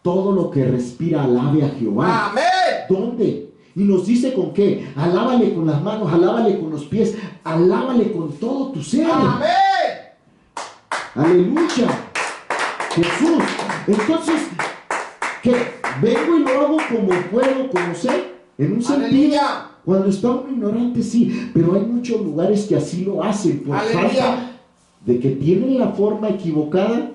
Todo lo que respira alabe a Jehová. Amén. ¿Dónde? Y nos dice con qué. Alábale con las manos, alábale con los pies, alábale con todo tu ser. Amén. Aleluya. Jesús. Entonces, que vengo y lo hago como puedo, como sé. En un sentido, Aleluya. cuando está uno ignorante, sí, pero hay muchos lugares que así lo hacen por Aleluya. falta de que tienen la forma equivocada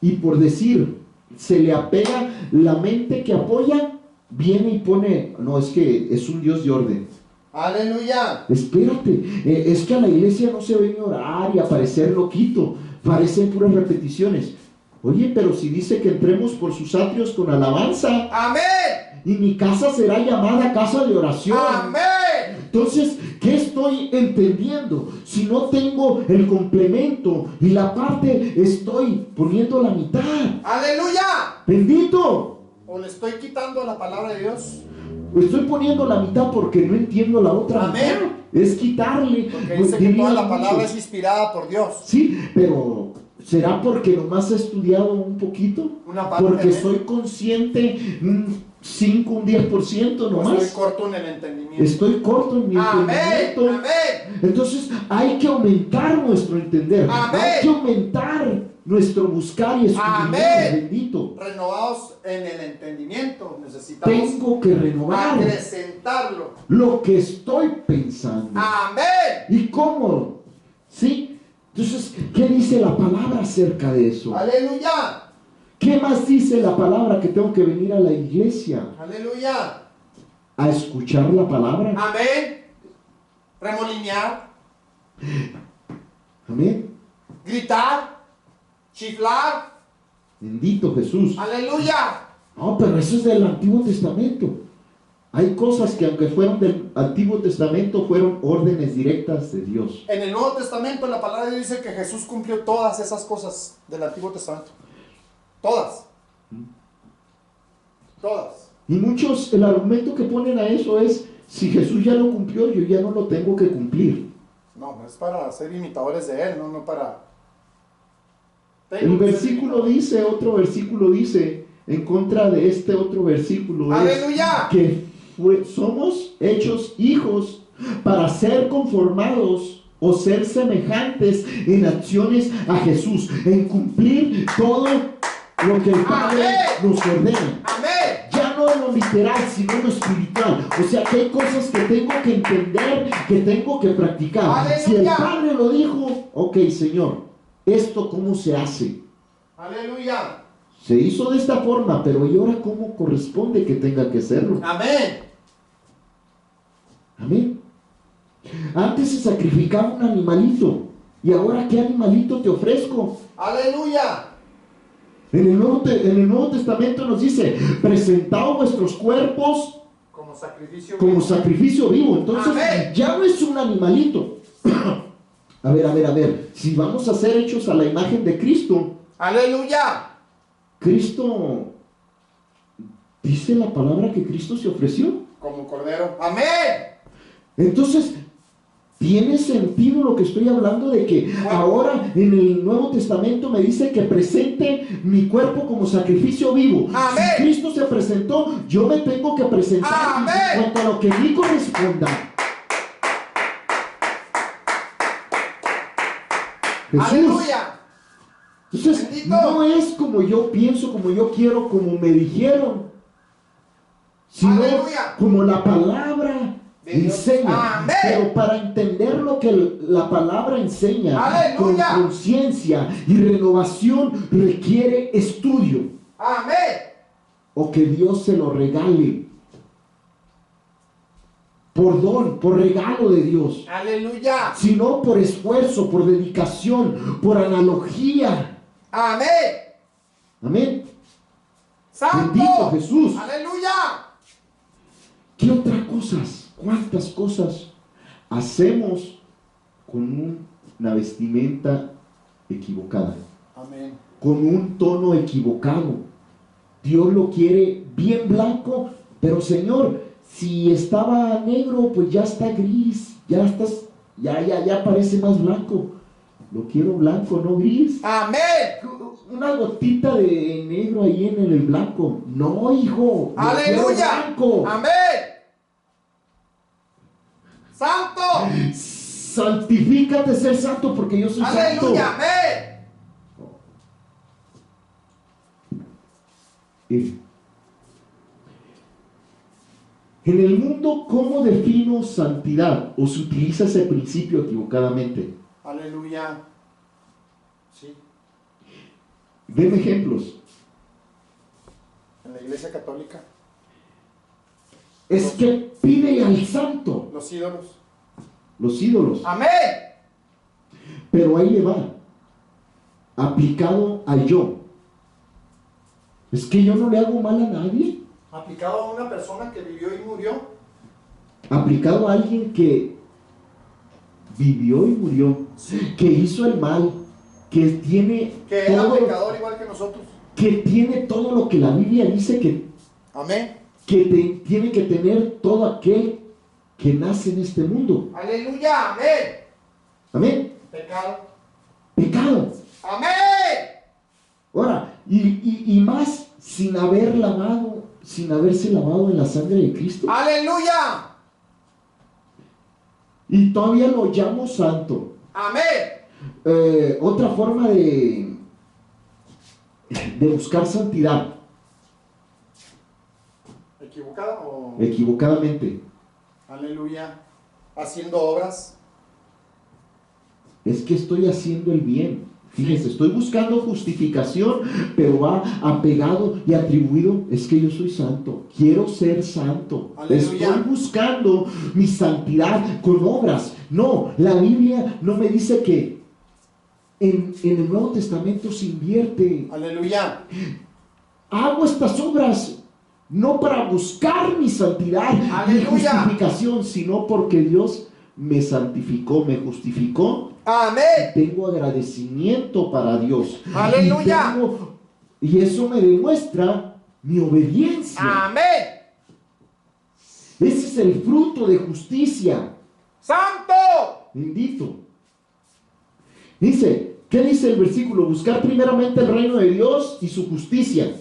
y por decir, se le apega la mente que apoya, viene y pone, no, es que es un Dios de orden. Aleluya. Espérate, es que a la iglesia no se ven a orar y a parecer loquito, parecen puras repeticiones. Oye, pero si dice que entremos por sus atrios con alabanza, Amén. y mi casa será llamada casa de oración. Amén. Entonces, ¿qué estoy entendiendo? Si no tengo el complemento y la parte, estoy poniendo la mitad. Aleluya. Bendito. O le estoy quitando la palabra de Dios. Estoy poniendo la mitad porque no entiendo la otra Amén. mitad. Es quitarle. Porque dice que dirían toda la palabra muchos. es inspirada por Dios. Sí, pero ¿será porque nomás he estudiado un poquito? Una parte, Porque amén. soy consciente un 5, un 10% nomás. Estoy corto en el entendimiento. Estoy corto en mi Amén. entendimiento. Amén. Entonces hay que aumentar nuestro entender. Amén. Hay que aumentar nuestro buscar y escudriñar. Amén. Bendito. Renovados en el entendimiento. Necesitamos Tengo que renovar acrecentarlo. lo que estoy pensando. Amén. ¿Y cómo? ¿Sí? Entonces, ¿qué dice la palabra acerca de eso? Aleluya. ¿Qué más dice la palabra que tengo que venir a la iglesia? Aleluya. ¿A escuchar la palabra? Amén. Remolinear. Amén. Gritar. Chiflar. Bendito Jesús. Aleluya. No, pero eso es del Antiguo Testamento. Hay cosas que aunque fueron del Antiguo Testamento, fueron órdenes directas de Dios. En el Nuevo Testamento la palabra de Dios dice que Jesús cumplió todas esas cosas del Antiguo Testamento. Todas. Todas. Y muchos, el argumento que ponen a eso es, si Jesús ya lo cumplió, yo ya no lo tengo que cumplir. No, es para ser imitadores de Él, no para... El versículo dice, otro versículo dice, en contra de este otro versículo, es ¡Aleluya! que somos hechos hijos para ser conformados o ser semejantes en acciones a Jesús, en cumplir todo lo que el Padre nos ordena. Amén. Ya no en lo literal, sino en lo espiritual. O sea que hay cosas que tengo que entender, que tengo que practicar. Aleluya. Si el Padre lo dijo, ok, Señor, ¿esto cómo se hace? Aleluya. Se hizo de esta forma, pero ¿y ahora cómo corresponde que tenga que hacerlo? Amén. Amén. Antes se sacrificaba un animalito, y ahora ¿qué animalito te ofrezco? Aleluya. En el Nuevo Testamento nos dice, presentaos vuestros cuerpos como sacrificio vivo. Entonces, Amén. ya no es un animalito. A ver, si vamos a ser hechos a la imagen de Cristo, Aleluya. Cristo, dice la palabra que Cristo se ofreció. Como cordero. Amén. Entonces, ¿tiene sentido lo que estoy hablando de que ahora en el Nuevo Testamento me dice que presente mi cuerpo como sacrificio vivo? Amén. Si Cristo se presentó, yo me tengo que presentar Amén. en cuanto a lo que me corresponda. Jesús. Aleluya. Entonces, Bendito. no es como yo pienso, como yo quiero, como me dijeron, sino Aleluya. como la palabra de Dios. enseña. Amén. Pero para entender lo que la palabra enseña Aleluya. con conciencia y renovación requiere estudio, Amén. o que Dios se lo regale por don, por regalo de Dios, Aleluya. sino por esfuerzo, por dedicación, por analogía. Amén. Amén. Santo. Bendito Jesús. Aleluya. ¿Qué otras cosas? ¿Cuántas cosas hacemos con una vestimenta equivocada? Amén. Con un tono equivocado. Dios lo quiere bien blanco, pero Señor, si estaba negro, pues ya está gris, ya parece más blanco. Lo quiero blanco, no gris. Amén. Una gotita de negro ahí en el blanco. No, hijo. Lo quiero Aleluya. blanco. Amén. Santo. Santifícate, ser santo, porque yo soy santo. Aleluya. Amén. En el mundo, ¿cómo defino santidad? ¿O se utiliza ese principio equivocadamente? Aleluya. Sí. Ven ejemplos. En la Iglesia Católica, Es que pide al santo, los ídolos. los ídolos. Amén. Pero ahí le va, aplicado al yo. Es que yo no le hago mal a nadie. Aplicado a una persona que vivió y murió. Aplicado a alguien que vivió y murió, Sí. que hizo el mal, que tiene Que era todo, pecador igual que nosotros. que tiene todo lo que la Biblia dice Amén. que tiene que tener todo aquel que nace en este mundo. Aleluya. Amén. Amén. Pecado. Pecado. Amén. Ahora, y más sin haberse lavado en la sangre de Cristo. Aleluya. Y todavía lo llamo santo. Amén. Otra forma de buscar santidad, ¿Equivocado o...? equivocadamente, Aleluya. Haciendo obras. es que estoy haciendo el bien. Fíjense, estoy buscando justificación, pero va apegado y atribuido, es que yo soy santo, quiero ser santo. Aleluya. Estoy buscando mi santidad con obras. No, la Biblia no me dice que en el Nuevo Testamento se invierte. Aleluya. Hago estas obras no para buscar mi santidad y Aleluya. justificación, sino porque Dios me santificó, me justificó. Amén. Tengo agradecimiento para Dios. Aleluya. Y eso me demuestra mi obediencia. Amén. Ese es el fruto de justicia. Santo. Bendito. Dice, ¿qué dice el versículo? Buscar primeramente el reino de Dios y su justicia.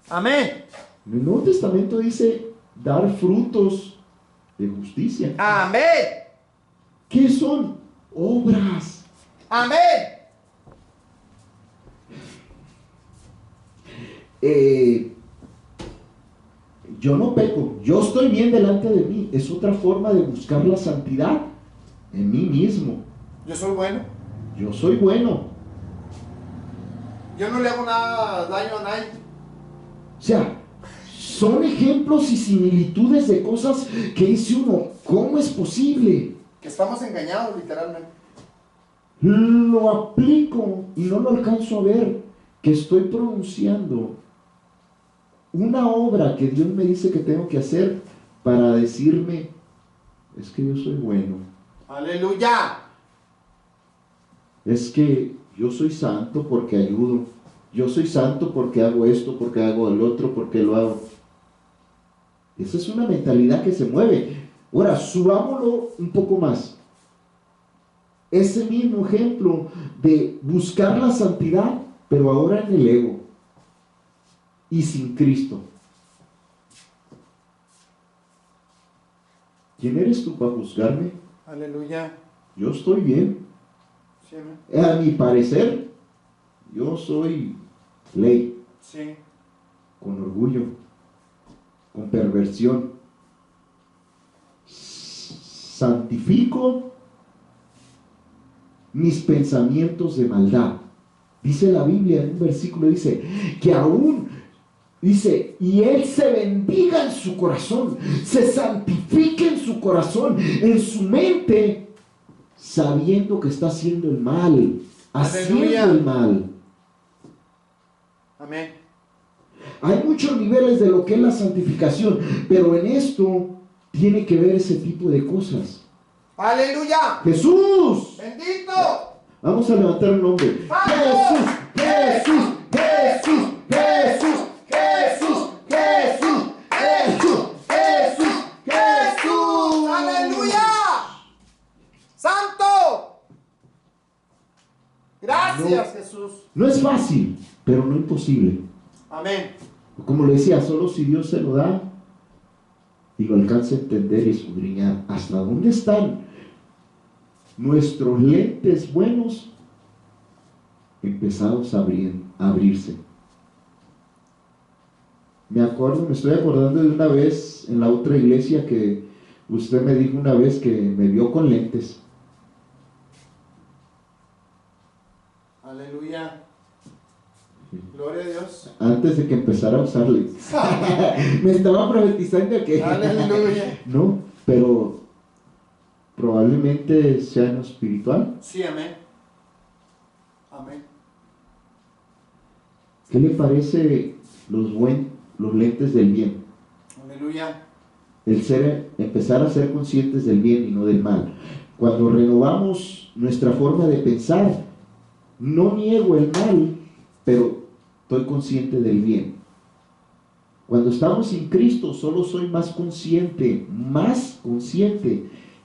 Amén. En el Nuevo Testamento dice, dar frutos de justicia. Amén. ¿Qué son? Obras. Amén. Yo no peco, yo estoy bien delante de mí. Es otra forma de buscar la santidad en mí mismo. Yo soy bueno. Yo soy bueno. Yo no le hago nada daño a nadie. O sea, son ejemplos y similitudes de cosas que dice uno, ¿cómo es posible? Que estamos engañados literalmente. Lo aplico y no lo alcanzo a ver, que estoy pronunciando una obra que Dios me dice que tengo que hacer para decirme, es que yo soy bueno, Aleluya. es que yo soy santo porque ayudo, yo soy santo porque hago esto, porque hago el otro, porque lo hago. Esa es una mentalidad que se mueve. Ahora, subámoslo un poco más. Ese mismo ejemplo de buscar la santidad, pero ahora en el ego y sin Cristo. ¿Quién eres tú para juzgarme? Aleluya. Yo estoy bien. Sí, amén. A mi parecer, yo soy ley, Sí. con orgullo, con perversión. Santifico mis pensamientos de maldad. Dice la Biblia en un versículo, dice, que aún, dice, y Él se bendiga en su corazón, se santifique en su corazón, en su mente, sabiendo que está haciendo el mal, haciendo Aleluya. el mal. Amén. Hay muchos niveles de lo que es la santificación, pero en esto tiene que ver ese tipo de cosas. Aleluya. Jesús, Bendito. vamos a levantar un nombre. Jesús, Jesús, Jesús, Jesús, Jesús, Jesús, Jesús, Jesús, Jesús. Aleluya. Santo. Gracias, Jesús. No es fácil, pero no imposible. Amén. Como le decía, solo si Dios se lo da y lo alcanza a entender y escudriñar. ¿Hasta dónde están nuestros lentes buenos empezados a abrirse? Me estoy acordando de una vez en la otra iglesia que usted me dijo una vez que me vio con lentes. Aleluya. Gloria a Dios. Antes de que empezara a usar lentes. Me estaba profetizando que... Aleluya. No, pero probablemente sea en lo espiritual. Sí, amén. Amén. ¿Qué le parece los lentes del bien? Aleluya. Empezar a ser conscientes del bien y no del mal. Cuando renovamos nuestra forma de pensar, no niego el mal, pero estoy consciente del bien. Cuando estamos sin Cristo, solo soy más consciente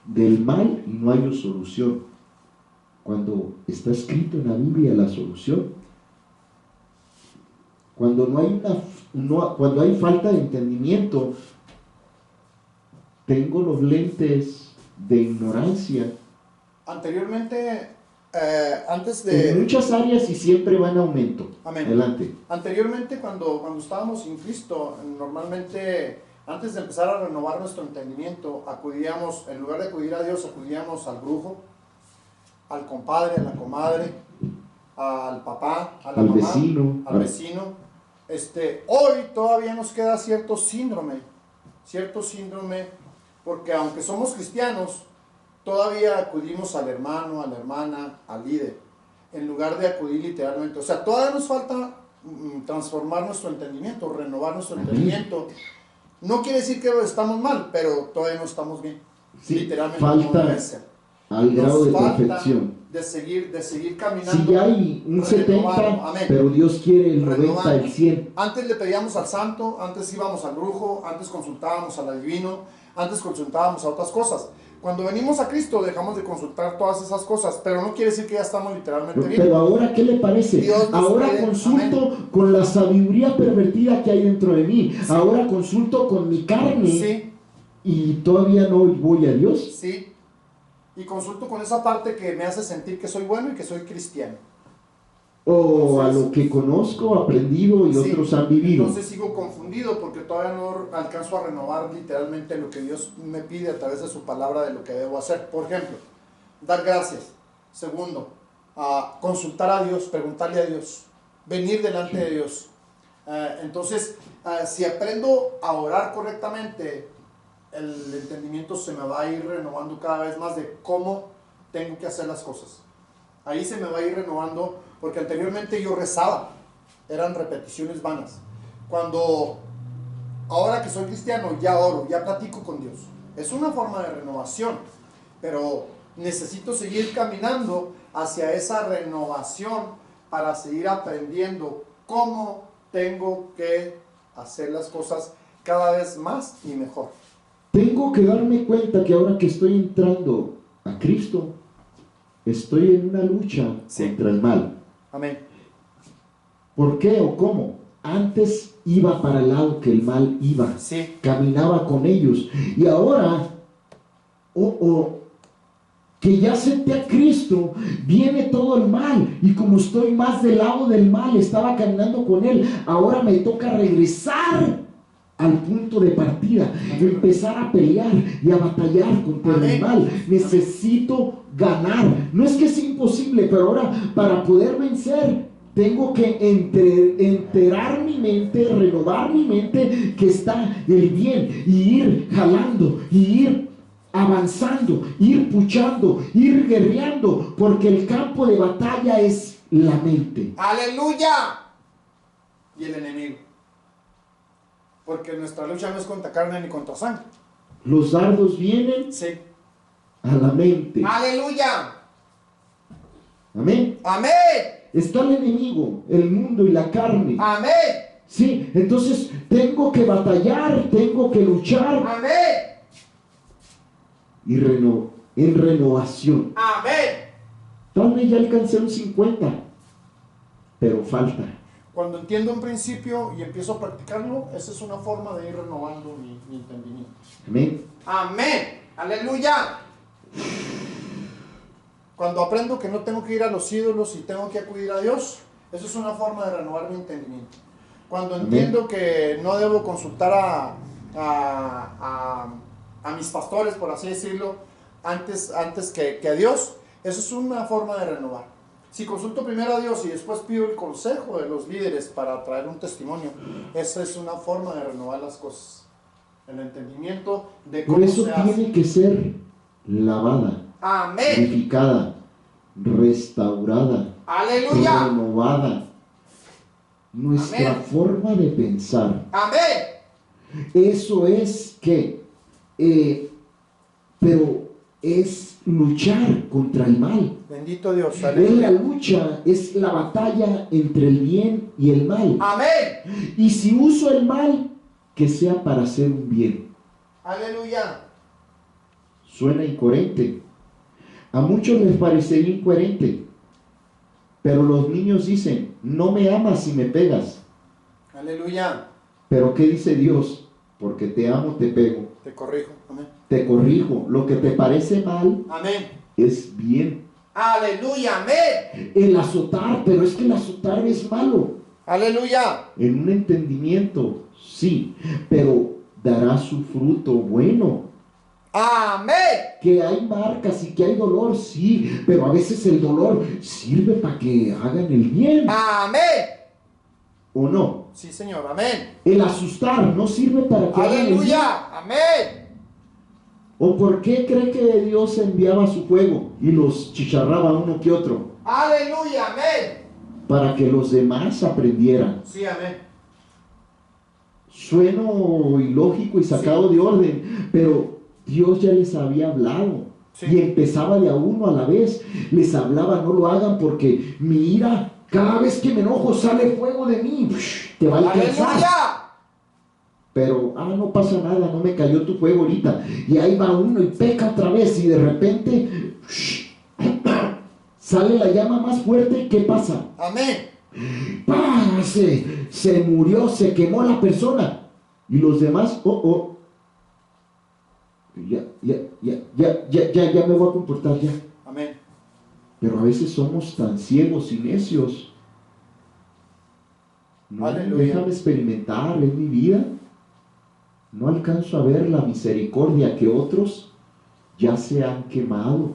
del mal y no hay solución. Cuando está escrito en la Biblia la solución, cuando cuando hay falta de entendimiento, tengo los lentes de ignorancia Anteriormente, antes en de... muchas áreas y siempre va en aumento. Amén. Adelante. Anteriormente, cuando estábamos sin Cristo, normalmente, antes de empezar a renovar nuestro entendimiento, acudíamos, en lugar de acudir a Dios, acudíamos al brujo, al compadre, a la comadre, al papá, a la Al mamá, vecino. al vecino. Hoy todavía nos queda cierto síndrome, porque aunque somos cristianos, todavía acudimos al hermano, a la hermana, al líder, en lugar de acudir literalmente. O sea, todavía nos falta transformar nuestro entendimiento, renovar nuestro entendimiento. No quiere decir que estamos mal, pero todavía no estamos bien. Sí, Literalmente falta no debe ser. al grado de Nos falta perfección. de seguir caminando. Si ya hay un 70, renovado. Amén. pero Dios quiere el 90, Renovando. el 100. Antes le pedíamos al santo, antes íbamos al brujo, antes consultábamos al adivino, antes consultábamos a otras cosas. Cuando venimos a Cristo dejamos de consultar todas esas cosas, pero no quiere decir que ya estamos literalmente bien. Pero ahora, ¿qué le parece? Dios nos Ahora pide, consulto amén, con la sabiduría pervertida que hay dentro de mí. Sí. Ahora consulto con mi carne Sí, y todavía no voy a Dios. sí. Y consulto con esa parte que me hace sentir que soy bueno y que soy cristiano. O a Entonces, lo que conozco, aprendido y Sí, otros han vivido. entonces sigo confundido porque todavía no alcanzo a renovar literalmente lo que Dios me pide a través de su palabra de lo que debo hacer. Por ejemplo, dar gracias. Segundo, consultar a Dios, preguntarle a Dios, venir delante de Dios. Entonces, si aprendo a orar correctamente, el entendimiento se me va a ir renovando cada vez más de cómo tengo que hacer las cosas. Ahí se me va a ir renovando, porque anteriormente yo rezaba, eran repeticiones vanas. Ahora que soy cristiano, ya oro, ya platico con Dios. Es una forma de renovación, pero necesito seguir caminando hacia esa renovación para seguir aprendiendo cómo tengo que hacer las cosas cada vez más y mejor. Tengo que darme cuenta que ahora que estoy entrando a Cristo, estoy en una lucha contra el mal. Amén. ¿Por qué o cómo? Antes iba para el lado que el mal iba. Sí. Caminaba con ellos. Y ahora, que ya acepté a Cristo, viene todo el mal. Y como estoy más del lado del mal, estaba caminando con Él, ahora me toca regresar al punto de partida, empezar a pelear y a batallar contra el mal. Necesito ganar. No es que sea imposible, pero ahora para poder vencer tengo que enterar mi mente, renovar mi mente que está el bien, y ir jalando, y ir avanzando, ir puchando, ir guerreando, porque el campo de batalla es la mente. ¡Aleluya! Y el enemigo. Porque nuestra lucha no es contra carne ni contra sangre. Los dardos vienen Sí. a la mente. ¡Aleluya! Amén. ¡Amén! Está el enemigo, el mundo y la carne. ¡Amén! Sí, entonces tengo que batallar, tengo que luchar ¡Amén! y en renovación. ¡Amén! Tal vez ya alcancé un 50, pero falta. Cuando entiendo un principio y empiezo a practicarlo, esa es una forma de ir renovando mi entendimiento. Amén. ¡Amén! ¡Aleluya! Cuando aprendo que no tengo que ir a los ídolos y tengo que acudir a Dios, eso es una forma de renovar mi entendimiento. Cuando entiendo que no debo consultar a mis pastores, por así decirlo, antes que a Dios, eso es una forma de renovar. Si consulto primero a Dios y después pido el consejo de los líderes para traer un testimonio, esa es una forma de renovar las cosas. El entendimiento de Por cómo eso se hace. tiene que ser lavada, Amén. purificada, restaurada, Aleluya. renovada. Nuestra Amén. forma de pensar. Amén. Eso es pero es luchar contra el mal. Bendito Dios. Es la Aleluya. lucha, es la batalla entre el bien y el mal. Amén. Y si uso el mal, que sea para hacer un bien. Aleluya. Suena incoherente. A muchos les parecería incoherente. Pero los niños dicen, no me amas si me pegas. Aleluya. Pero ¿qué dice Dios? Porque te amo, te pego. Te corrijo. Amén. Te corrijo. Lo que te parece mal Amén. es bien. Aleluya. Amén. El azotar, pero es que el azotar es malo. Aleluya. En un entendimiento, sí, pero dará su fruto bueno. Amén. Que hay marcas y que hay dolor, sí, pero a veces el dolor sirve para que hagan el bien, Amén. ¿o no? Sí, Señor. Amén. El asustar no sirve para que hagan el bien. Aleluya. Amén. ¿O por qué cree que Dios enviaba su fuego y los chicharraba uno que otro? Aleluya. Amén. Para que los demás aprendieran. Sí, amén. Sueno ilógico y sacado de orden, pero Dios ya les había hablado. Sí. Y empezaba de a uno a la vez. Les hablaba, no lo hagan porque mi ira, cada vez que me enojo sale fuego de mí. Te va a alcanzar. Aleluya. pero, no pasa nada, no me cayó tu fuego ahorita. Y ahí va uno y peca otra vez y de repente sale la llama más fuerte. ¿Qué pasa? Amén. ¡Pah! Se murió, se quemó la persona. Y los demás, ya me voy a comportar ya. Amén. Pero a veces somos tan ciegos y necios. No, Aleluya. déjame experimentar, es mi vida. No alcanzo a ver la misericordia que otros ya se han quemado.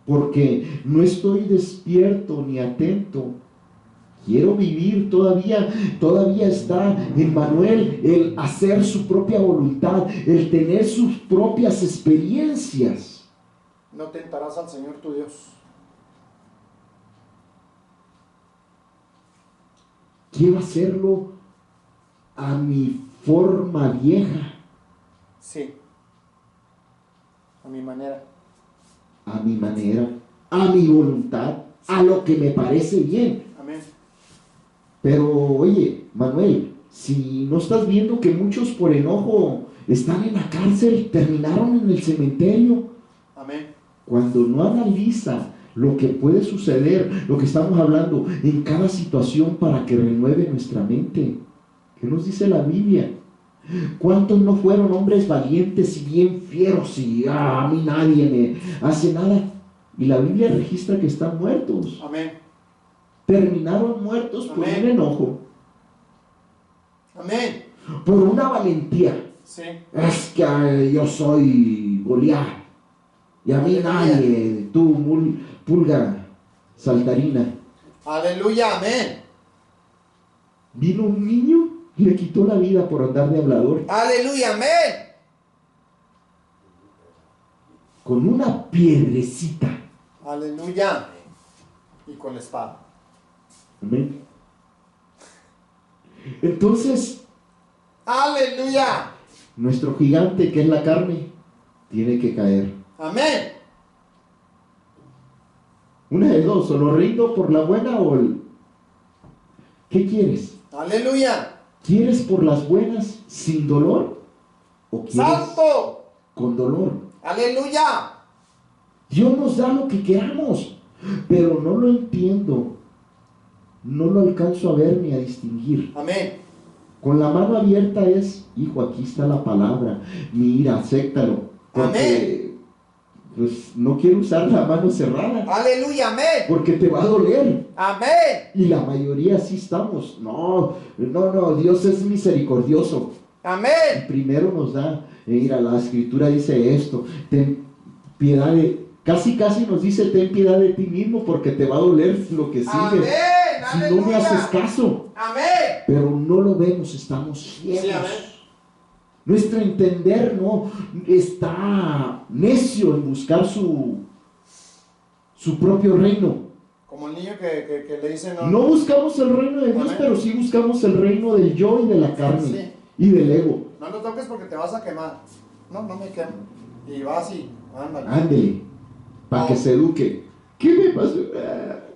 Porque no estoy despierto ni atento. Quiero vivir todavía está en Manuel el hacer su propia voluntad, el tener sus propias experiencias. No tentarás al Señor tu Dios. Quiero hacerlo a mi forma vieja, Sí. A mi manera. a mi manera, a mi voluntad, a lo que me parece bien. Amén. Pero oye, Manuel, si no estás viendo que muchos por enojo están en la cárcel, terminaron en el cementerio, Amén. cuando no analiza lo que puede suceder, lo que estamos hablando en cada situación para que renueve nuestra mente. ¿Qué nos dice la Biblia? ¿Cuántos no fueron hombres valientes y bien fieros y a mí nadie me hace nada? Y la Biblia registra que están muertos. Amén. Terminaron muertos por Amén. un enojo, Amén. por una valentía. Sí. Es que yo soy Goliat y a mí Aleluya. nadie, tú pulga saltarina. Aleluya. Amén. Vino un niño y le quitó la vida por andar de hablador Aleluya, amén. con una piedrecita. Aleluya. Y con la espada. Amén. Entonces, Aleluya. nuestro gigante, que es la carne, tiene que caer. Amén. Una de dos, o lo rindo por la buena o el... ¿Qué quieres? Aleluya. ¿Quieres por las buenas sin dolor? ¿O quieres Santo. con dolor? Aleluya. Dios nos da lo que queramos, pero no lo entiendo. No lo alcanzo a ver ni a distinguir. Amén. Con la mano abierta es, hijo, aquí está la palabra, mira, acéptalo. Porque, pues, no quiero usar la mano cerrada, Aleluya, amén. porque te va a doler. Amén. Y la mayoría así estamos. No, Dios es misericordioso. Y Amén. primero nos da, mira, la escritura dice esto, ten piedad casi nos dice, ten piedad de ti mismo, porque te va a doler lo que sigue. Amén. Si no me haces Aleluya. caso. Amén. Pero no lo vemos, estamos ciegos. Sí, amén. Nuestro entender no está necio en buscar su propio reino. Como el niño que le dice No buscamos el reino de Dios, Amén. pero sí buscamos el reino del yo y de la carne Sí. y del ego. No lo toques porque te vas a quemar. No me quemo. Y vas y ándale. Ándele, para No. que se eduque. ¿Qué me pasó?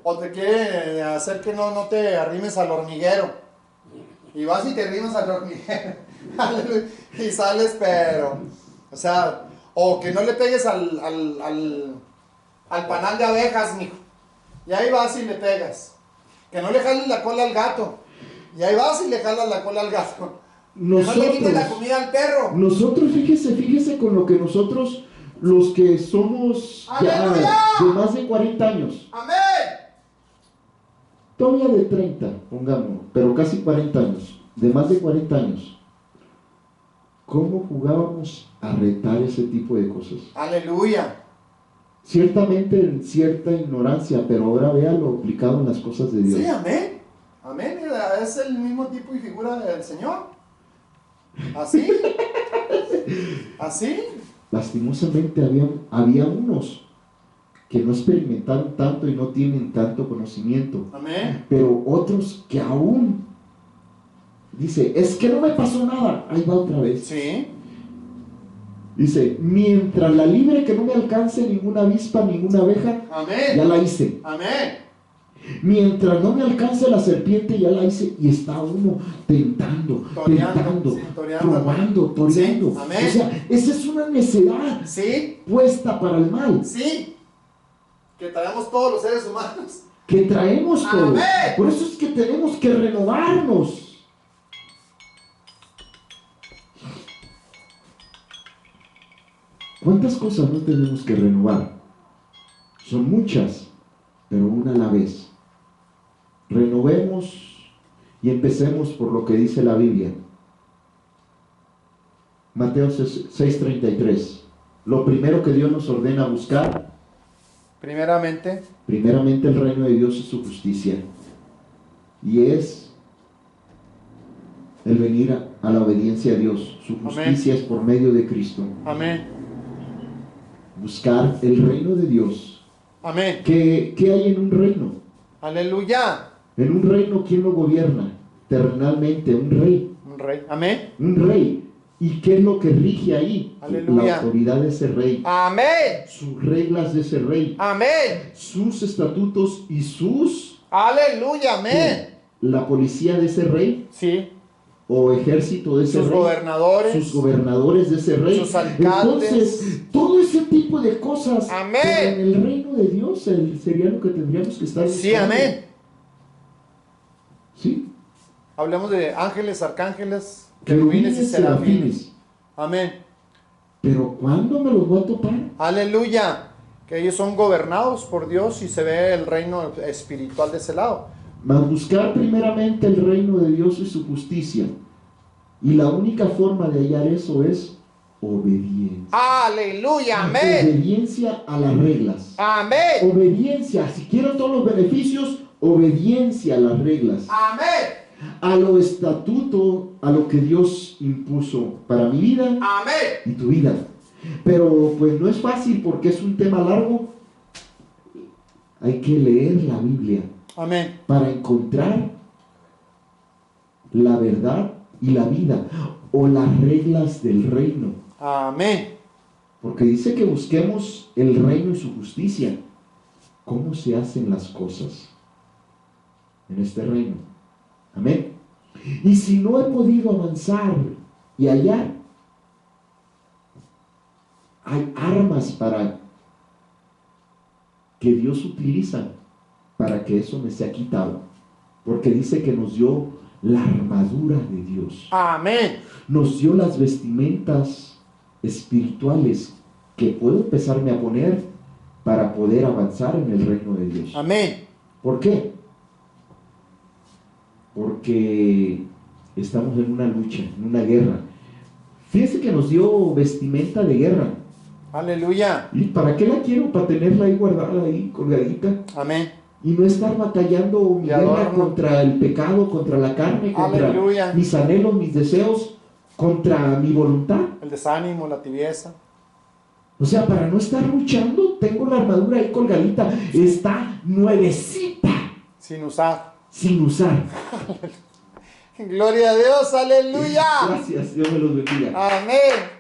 O te quiere hacer que no te arrimes al hormiguero. Y vas y te arrimas al hormiguero. Aleluya. Y sales, pero. O sea, o que no le pegues al panal de abejas, mijo. Y ahí vas y le pegas. Que no le jales la cola al gato. Y ahí vas y le jalas la cola al gato. Que no le quites la comida al perro. Nosotros, fíjese con lo que nosotros, los que somos ya ¡Aleluya! de más de 40 años, Amén. todavía de 30, pongamos, pero casi 40 años, de más de 40 años, ¿cómo jugábamos a retar ese tipo de cosas? Aleluya. Ciertamente en cierta ignorancia, pero ahora véalo aplicado en las cosas de Dios. Sí, amén. Amén. Mira, es el mismo tipo y figura del Señor. Así. Así. Lastimosamente había unos que no experimentaron tanto y no tienen tanto conocimiento, Amén. pero otros que aún dice, es que no me pasó nada, ahí va otra vez. Sí. Dice, mientras la libre que no me alcance ninguna avispa, ninguna abeja, Amén. ya la hice. Amén. Mientras no me alcance la serpiente, ya la hice, y está uno tentando, Toreando, sí, toreando. probando, toreando. Sí, amén. O sea, esa es una necedad Sí, puesta para el mal, sí. Que traemos todos los seres humanos. que traemos todo. Amén. Por eso es que tenemos que renovarnos. ¿Cuántas cosas no tenemos que renovar? Son muchas, pero una a la vez. Renovemos y empecemos por lo que dice la Biblia. Mateo 6:33. Lo primero que Dios nos ordena buscar, Primeramente el reino de Dios y su justicia. Y es el venir a la obediencia a Dios. Su justicia es por medio de Cristo. amén. Buscar el reino de Dios. Amén. ¿Qué hay en un reino? Aleluya. En un reino, ¿quién lo gobierna? Terrenalmente, un rey. Un rey. Amén. Un rey. ¿Y qué es lo que rige ahí? Aleluya. La autoridad de ese rey. Amén. Sus reglas de ese rey. Amén. Sus estatutos y sus... Aleluya. Amén. La policía de ese rey. Sí. O ejército de ese Sus rey. gobernadores. Sus gobernadores de ese rey. Sus alcaldes. Entonces, todo ese tipo de cosas. Amén. Pero en el reino de Dios sería lo que tendríamos que estar Sí, buscando. amén. Sí. Hablemos de ángeles, arcángeles, querubines y serafines. Amén. Pero ¿cuándo me los voy a topar? Aleluya. Que ellos son gobernados por Dios y se ve el reino espiritual de ese lado. Mas buscar primeramente el reino de Dios y su justicia. Y la única forma de hallar eso es obediencia. Aleluya. Amén. Obediencia a las reglas. Amén. Obediencia, si quiero todos los beneficios, obediencia a las reglas. Amén. A lo estatuto, a lo que Dios impuso para mi vida Amén. y tu vida. Pero pues no es fácil porque es un tema largo. Hay que leer la Biblia Amén. para encontrar la verdad y la vida o las reglas del reino. Amén. Porque dice que busquemos el reino y su justicia. ¿Cómo se hacen las cosas en este reino? Amén. Y si no he podido avanzar y hallar, hay armas para que Dios utiliza para que eso me sea quitado. Porque dice que nos dio la armadura de Dios. Amén. Nos dio las vestimentas espirituales que puedo empezarme a poner para poder avanzar en el reino de Dios. Amén. ¿Por qué? Porque estamos en una lucha, en una guerra. Fíjense que nos dio vestimenta de guerra. Aleluya. ¿Y para qué la quiero? Para tenerla ahí guardada, ahí colgadita. Amén. Y no estar batallando mi De guerra adorno. contra el pecado, contra la carne, contra Aleluya. mis anhelos, mis deseos, contra mi voluntad. El desánimo, la tibieza. O sea, para no estar luchando, tengo la armadura ahí colgadita. Está nuevecita, Sin usar. sin usar. Gloria a Dios. Aleluya. Gracias, Dios me los bendiga. Amén.